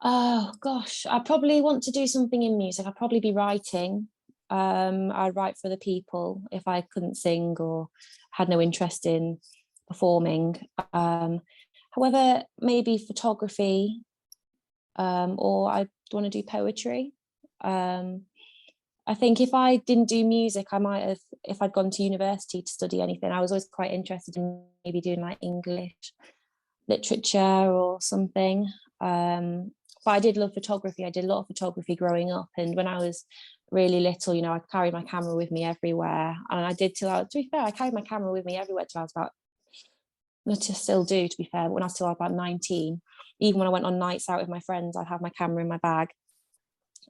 Oh gosh, I probably want to do something in music. I'd probably be writing. I'd write for the people if I couldn't sing or had no interest in performing. However, maybe photography, or I want to do poetry. I think if I didn't do music, I might have, if I'd gone to university to study anything, I was always quite interested in maybe doing like English literature or something. But I did love photography. I did a lot of photography growing up. And when I was really little, you know, I carried my camera with me everywhere. And I did till to be fair, I carried my camera with me everywhere till I was about, I still do, to be fair, when I was still about 19. Even when I went on nights out with my friends, I'd have my camera in my bag.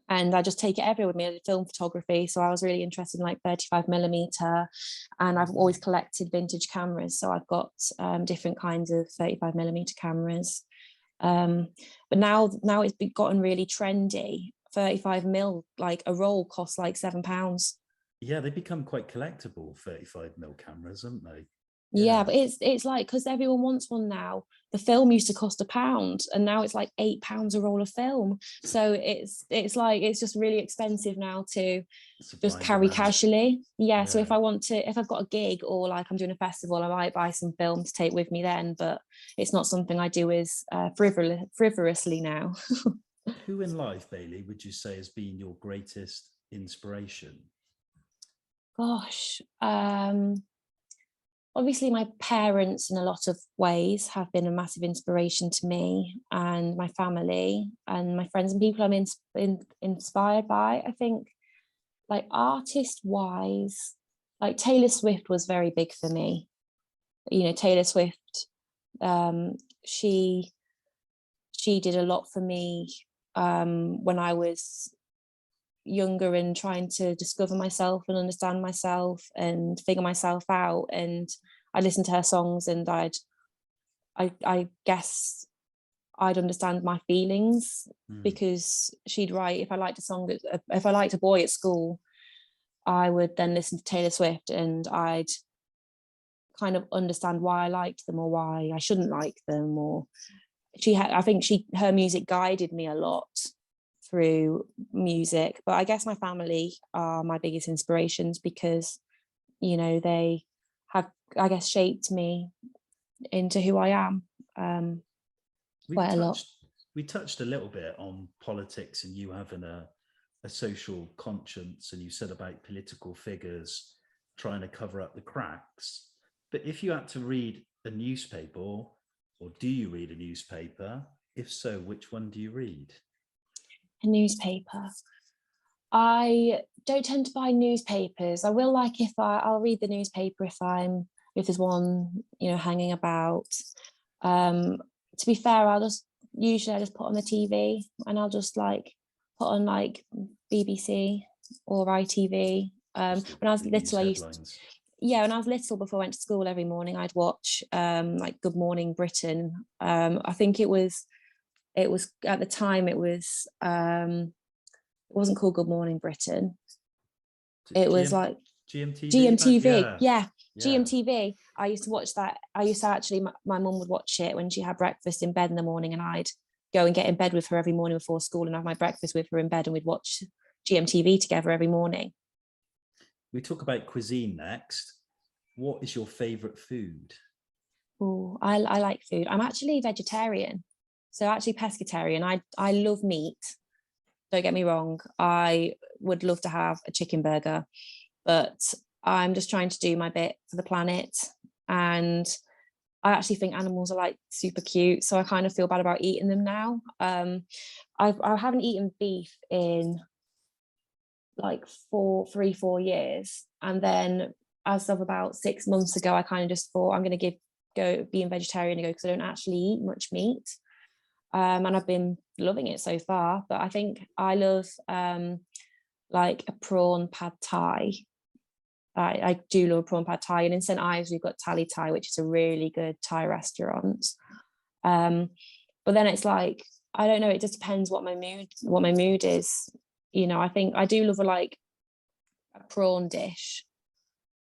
And I just take it everywhere with me. I did film photography, so I was really interested in like 35mm, and I've always collected vintage cameras. So I've got different kinds of 35mm cameras. But now it's gotten really trendy. 35mm, like a roll costs like £7. Yeah, they become quite collectible, 35mm cameras, haven't they? Yeah, but it's like, because everyone wants one now. The film used to cost £1, and now it's like £8 a roll of film. So it's like, it's just really expensive now to just carry casually. Yeah, so if I've got a gig or like I'm doing a festival, I might buy some film to take with me then, but it's not something I do as frivolously now. Who in life, Bailey, would you say has been your greatest inspiration? Gosh, obviously my parents in a lot of ways have been a massive inspiration to me, and my family and my friends and people I'm inspired by. I think like artist wise, like Taylor Swift was very big for me. You know, Taylor Swift, she did a lot for me when I was younger and trying to discover myself and understand myself and figure myself out. And I listened to her songs, and I guess I'd understand my feelings because she'd write, if I liked a song, if I liked a boy at school, I would then listen to Taylor Swift, and I'd kind of understand why I liked them or why I shouldn't like them. Or I think her music guided me a lot through music. But I guess my family are my biggest inspirations because, you know, they have, I guess, shaped me into who I am quite a lot. We touched a little bit on politics and you having a social conscience, and you said about political figures trying to cover up the cracks. But if you had to read a newspaper, or do you read a newspaper? If so, which one do you read? A newspaper. I don't tend to buy newspapers. I will, like, if I'll read the newspaper if there's one, you know, hanging about. To be fair, I just put on the TV, and I'll just like put on like BBC or ITV. When I was little, when I was little, before I went to school every morning, I'd watch like Good Morning Britain. I think it was at the time, it wasn't called Good Morning Britain. It was like GMTV. Yeah. GMTV. I used to watch that. I used to actually, my mum would watch it when she had breakfast in bed in the morning, and I'd go and get in bed with her every morning before school and have my breakfast with her in bed, and we'd watch GMTV together every morning. We talk about cuisine next. What is your favorite food? Oh, I like food. I'm actually vegetarian, so actually pescatarian. I love meat. Don't get me wrong. I would love to have a chicken burger, but I'm just trying to do my bit for the planet. And I actually think animals are like super cute, so I kind of feel bad about eating them now. I haven't eaten beef in like 4 years, and then as of about 6 months ago, I kind of just thought I'm going to go being vegetarian because I don't actually eat much meat. And I've been loving it so far. But I think I love like a prawn pad thai. I do love prawn pad thai, and in St Ives we've got Tally Thai, which is a really good Thai restaurant. But then it's like, I don't know, it just depends what my mood is. You know, I think I do love a prawn dish.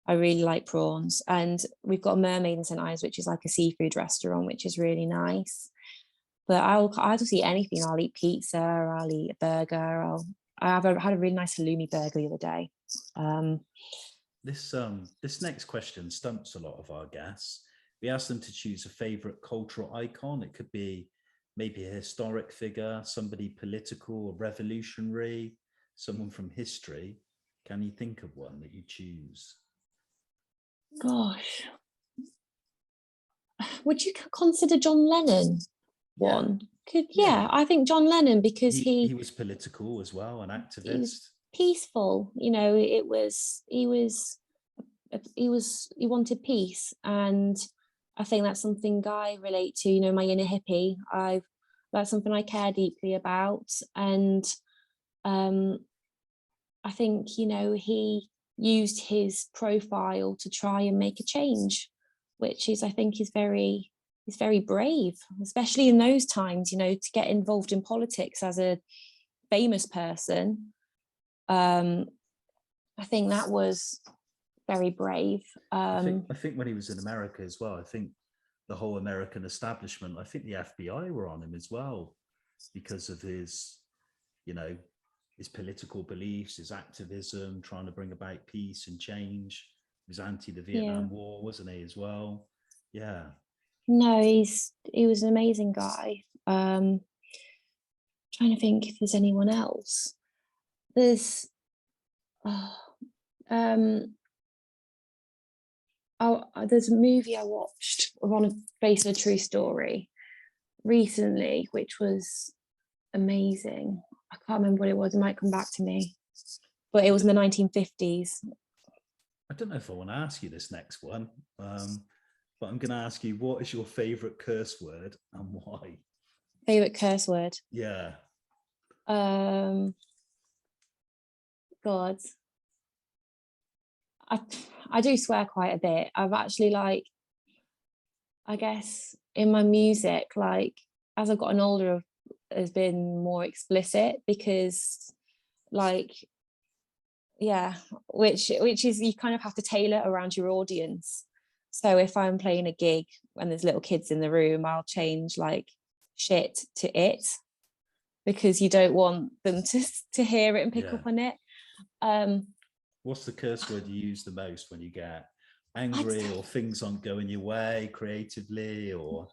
I really like prawns, and we've got a Mermaid in St Ives, which is like a seafood restaurant, which is really nice. But I'll just eat anything. I'll eat pizza, I'll eat a burger. I had a really nice halloumi burger the other day. This next question stumps a lot of our guests. We ask them to choose a favorite cultural icon. It could be maybe a historic figure, somebody political or revolutionary, someone from history, can you think of one that you choose? Gosh, would you consider John Lennon one? Yeah. I think John Lennon, because he was political as well, an he activist. was peaceful. You know, he wanted peace, and I think that's something I relate to. You know, my inner hippie. That's something I care deeply about, and I think, you know, he used his profile to try and make a change, which is, I think, is very brave, especially in those times, you know, to get involved in politics as a famous person. I think that was very brave. I think when he was in America as well, I think the whole American establishment, I think the FBI were on him as well, because of his, you know, his political beliefs, his activism, trying to bring about peace and change. He was anti the Vietnam War, wasn't he, as well? Yeah. No, he was an amazing guy. Trying to think if there's anyone else. There's there's a movie I watched based on a true story recently, which was amazing. I can't remember what it was. It might come back to me, but it was in the 1950s. I don't know if I want to ask you this next one, but I'm going to ask you, what is your favorite curse word and why? Favorite curse word? Yeah. God, I do swear quite a bit. I've actually, like, I guess in my music, like, as I've gotten older, has been more explicit, because, like, yeah, which is, you kind of have to tailor around your audience. So if I'm playing a gig and there's little kids in the room, I'll change, like, shit to it, because you don't want them to hear it and pick up on it. What's the curse word you use the most when you get angry or things aren't going your way creatively? Or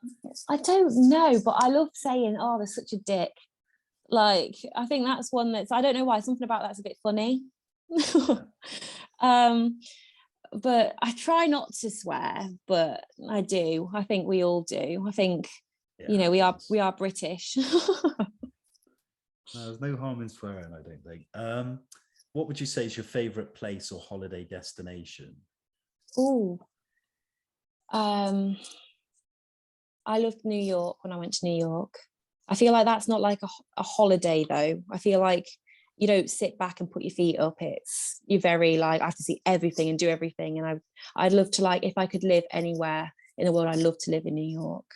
I don't know, but I love saying, oh, they're such a dick. Like, I think that's one that's, I don't know why, something about that's a bit funny. But I try not to swear, but I do. I think we all do. I think, you know, we are British. There's no harm in swearing, I don't think. What would you say is your favorite place or holiday destination? I loved New York when I went to New York. I feel like that's not like a holiday though. I feel like you don't sit back and put your feet up. You're very, like, I have to see everything and do everything. And I'd love to, like, if I could live anywhere in the world, I'd love to live in New York.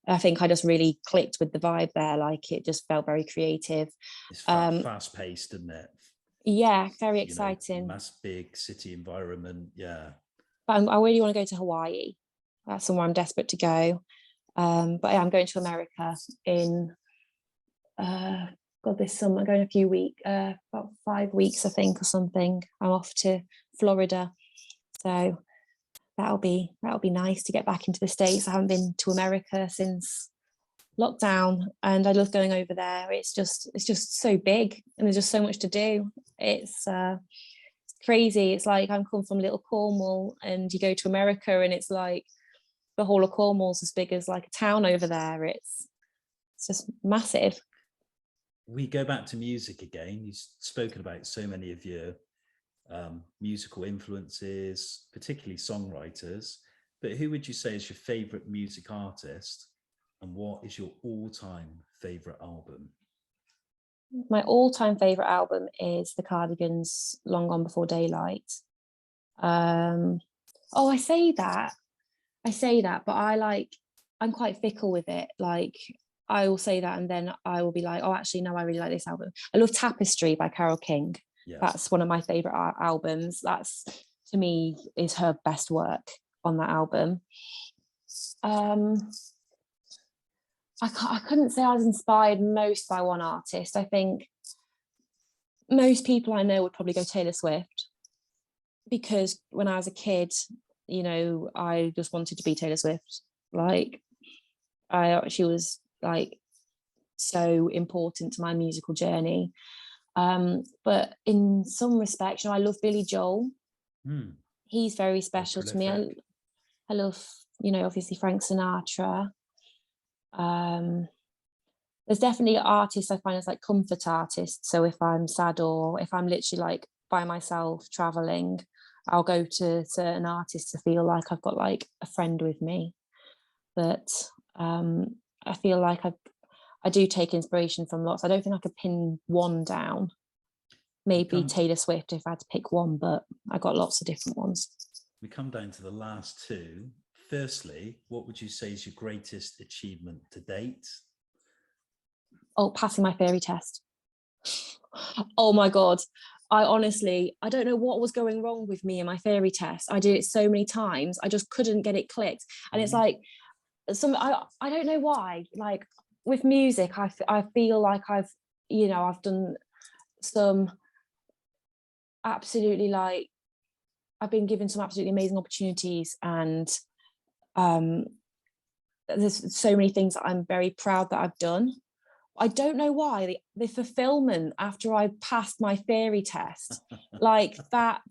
I think I just really clicked with the vibe there. Like, it just felt very creative. It's fast paced, isn't it? Yeah, very exciting. Mass big city environment. Yeah. But I really want to go to Hawaii. That's somewhere I'm desperate to go. But yeah, I'm going to America in this summer. I'm going a few weeks, about 5 weeks, I think, or something. I'm off to Florida, so that'll be nice to get back into the States. I haven't been to America since lockdown, and I love going over there. It's just so big, and there's just so much to do. It's crazy. It's like, I'm come from little Cornwall, and you go to America and it's like the whole of Cornwall's as big as like a town over there. It's just massive. We go back to music again. You've spoken about so many of your musical influences, particularly songwriters, but who would you say is your favorite music artist, and what is your all-time favorite album? My all-time favorite album is the Cardigans' Long Gone Before Daylight. I say that, but I'm quite fickle with it. Like, I will say that and then I will be like, oh, actually, no, I really like this album. I love Tapestry by Carole King. Yes. That's one of my favorite albums. That's, to me, is her best work on that album. I couldn't say I was inspired most by one artist. I think most people I know would probably go Taylor Swift, because when I was a kid, you know, I just wanted to be Taylor Swift. Like, she was, like, so important to my musical journey. But in some respects, I love Billy Joel. He's very special to me. I love, obviously Frank Sinatra. There's definitely artists I find as like comfort artists. So if I'm sad or if I'm literally like by myself traveling, I'll go to certain artists to feel like I've got like a friend with me. But I feel like I do take inspiration from lots. I don't think I could pin one down. Maybe Taylor Swift if I had to pick one, but I got lots of different ones. We come down to the last two. Firstly, what would you say is your greatest achievement to date? Oh, passing my theory test. Oh my God. I don't know what was going wrong with me in my theory test. I did it so many times. I just couldn't get it clicked. And it's like, I don't know why. Like with music, I feel like I've done some absolutely like, I've been given some absolutely amazing opportunities, and there's so many things that I'm very proud that I've done. I don't know why the fulfillment after I passed my theory test, like that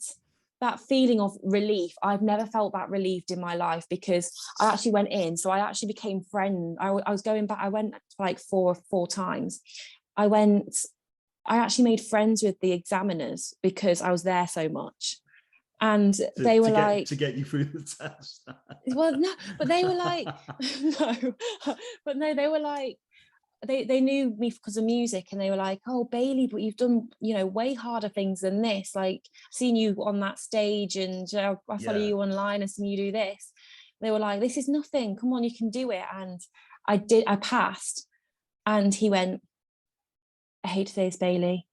feeling of relief. I've never felt that relieved in my life, because I actually went in, so I actually became friends. I was going back. I went like four times. I actually made friends with the examiners because I was there so much. And they were to get you through the test. Well, no, but they were like, they were like, they knew me because of music, and they were like, oh, Bailey, but you've done, way harder things than this. Like, I've seen you on that stage, and I follow you online and seen you do this. They were like, this is nothing. Come on, you can do it. And I passed. And he went, I hate to say this, Bailey,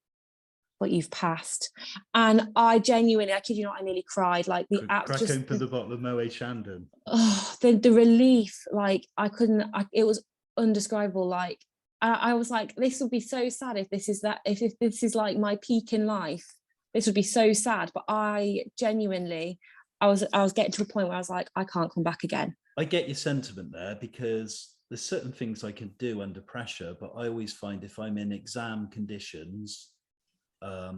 but you've passed. And I genuinely, I kid you not, I nearly cried. Like crack open the bottle of Moet Chandon. Oh, the relief, like it was undescribable. Like I was like, this would be so sad if this is like my peak in life. This would be so sad. But I genuinely, I was getting to a point where I was like, I can't come back again. I get your sentiment there, because there's certain things I can do under pressure, but I always find if I'm in exam conditions, I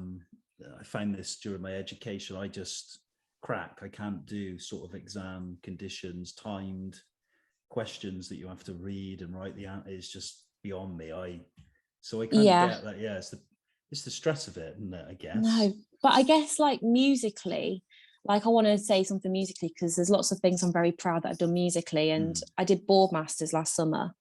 found this during my education, I just crack. I can't do sort of exam conditions, timed questions that you have to read and write the answer. It's just beyond me. So I kind of get that. Yeah, it's the stress of it, isn't it, I guess? No, but I guess like musically, like I want to say something musically, because there's lots of things I'm very proud that I've done musically. And I did Boardmasters last summer,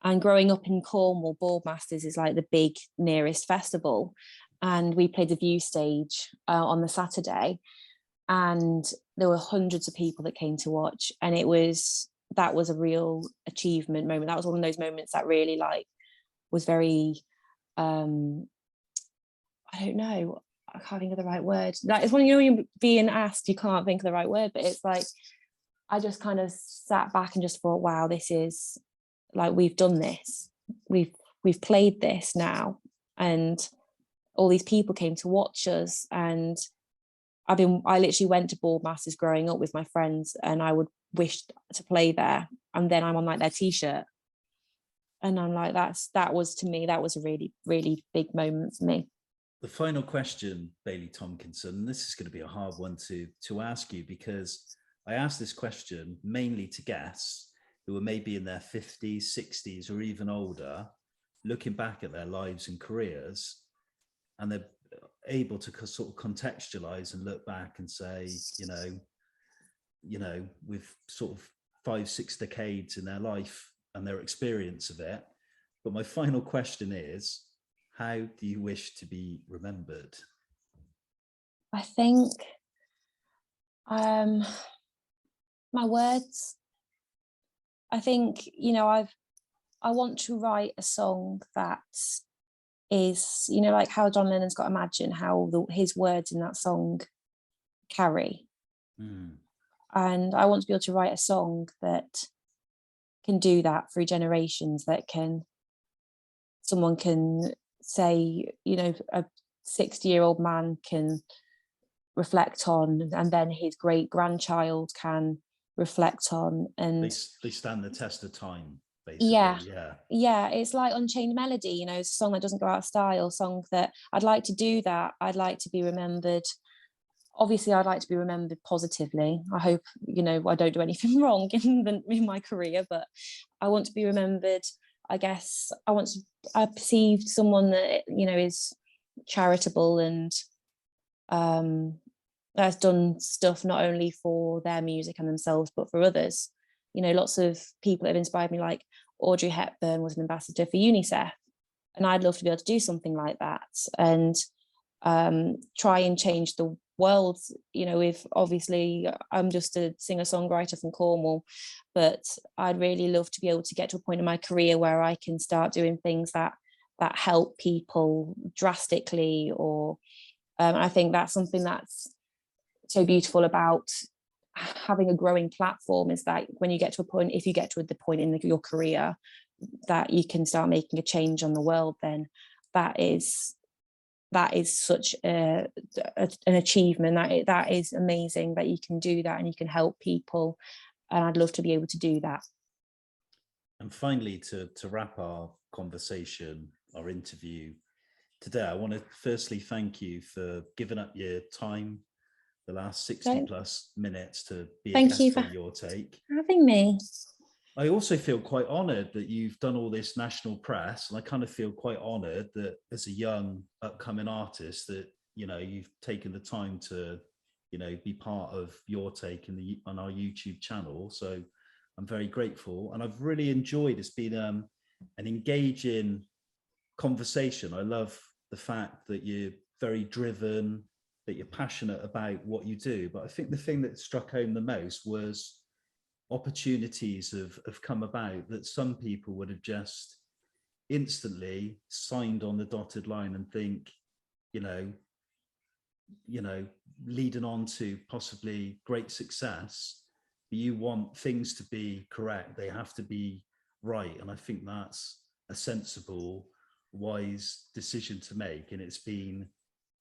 and growing up in Cornwall, Boardmasters is like the big nearest festival. And we played the View stage on the Saturday, and there were hundreds of people that came to watch. And that was a real achievement moment. That was one of those moments that really like was very, I don't know, I can't think of the right word. That is when you're being asked, you can't think of the right word, but it's like, I just kind of sat back and just thought, wow, this is like, we've done this. We've played this now. And all these people came to watch us. And I literally went to Boardmasters growing up with my friends, and I would wish to play there. And then I'm on like their t-shirt. And I'm like, that was a really, really big moment for me. The final question, Bailey Tomkinson, this is going to be a hard one to ask you, because I asked this question mainly to guests who were maybe in their 50s, 60s, or even older, looking back at their lives and careers, and they're able to sort of contextualize and look back and say, with sort of 5-6 decades in their life and their experience of it. But my final question is, how do you wish to be remembered? I think my words. I think, I want to write a song that is, like how John Lennon's got Imagine, how his words in that song carry. And I want to be able to write a song that can do that through generations, that someone can say, a 60-year-old man can reflect on, and then his great grandchild can reflect on. And they stand the test of time, basically. Yeah. Yeah. Yeah, it's like Unchained Melody, you know, it's a song that doesn't go out of style, song that I'd like to do that. I'd like to be remembered. Obviously, I'd like to be remembered positively. I hope, you know, I don't do anything wrong in my career, but I want to be remembered. I guess I perceived someone that, you know, is charitable and has done stuff not only for their music and themselves, but for others. You know, lots of people have inspired me, like Audrey Hepburn was an ambassador for UNICEF, and I'd love to be able to do something like that and try and change the world. You know, if obviously I'm just a singer-songwriter from Cornwall, but I'd really love to be able to get to a point in my career where I can start doing things that help people drastically, or I think that's something that's so beautiful about having a growing platform, is that when you get to a point, if you get to the point in your career that you can start making a change on the world, then that is such an achievement. That is amazing that you can do that and you can help people, and I'd love to be able to do that. And finally, to wrap our conversation, our interview today, I want to firstly thank you for giving up your time, the last 60 plus minutes, to be a guest on Your Take. Having me. I also feel quite honoured that you've done all this national press, and I kind of feel quite honoured that as a young upcoming artist that, you know, you've taken the time to, you know, be part of Your Take on our YouTube channel. So I'm very grateful, and I've really enjoyed. It's been an engaging conversation. I love the fact that you're very driven, that you're passionate about what you do. But I think the thing that struck home the most was opportunities have come about that some people would have just instantly signed on the dotted line and think, you know, leading on to possibly great success. But you want things to be correct. They have to be right. And I think that's a sensible, wise decision to make. And it's been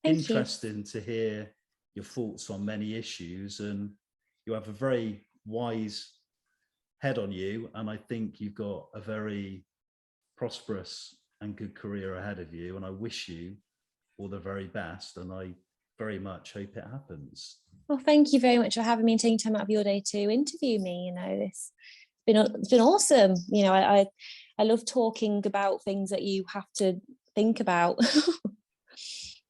interesting to hear your thoughts on many issues, and you have a very wise head on you, and I think you've got a very prosperous and good career ahead of you, and I wish you all the very best, and I very much hope it happens. Well, thank you very much for having me and taking time out of your day to interview me. You know, it's been awesome. You know, I love talking about things that you have to think about.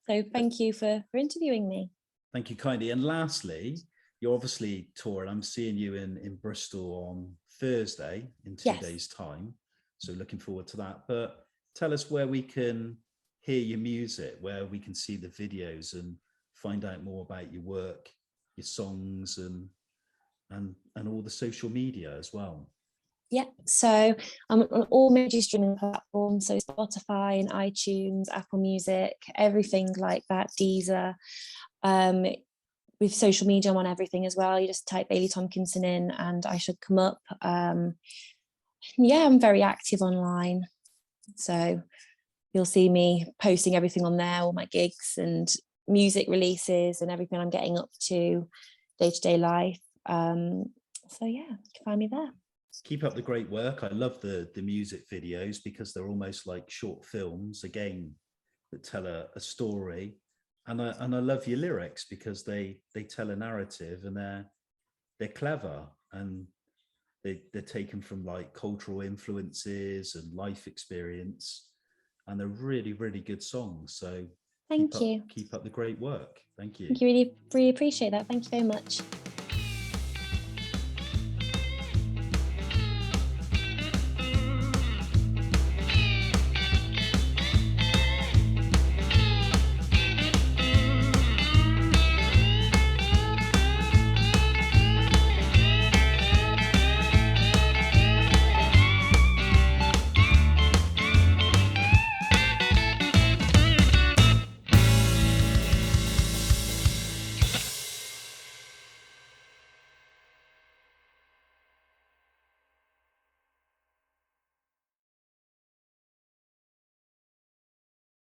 So thank you for interviewing me. Thank you kindly. And lastly, you're obviously touring. I'm seeing you in Bristol on Thursday in 2 days' time. So looking forward to that. But tell us where we can hear your music, where we can see the videos and find out more about your work, your songs, and all the social media as well. Yeah, so I'm on all major streaming platforms, so Spotify and iTunes, Apple Music, everything like that, Deezer. With social media, I'm on everything as well. You just type Bailey Tomkinson in and I should come up. Yeah, I'm very active online. So you'll see me posting everything on there, all my gigs and music releases and everything I'm getting up to day-to-day life. So yeah, you can find me there. Keep up the great work. I love the music videos because they're almost like short films, again, that tell a story. And I love your lyrics because they tell a narrative, and they're clever, and they're taken from like cultural influences and life experience, and they're really, really good songs. So thank you. Keep up the great work. Thank you. Thank you. Really appreciate that. Thank you very much.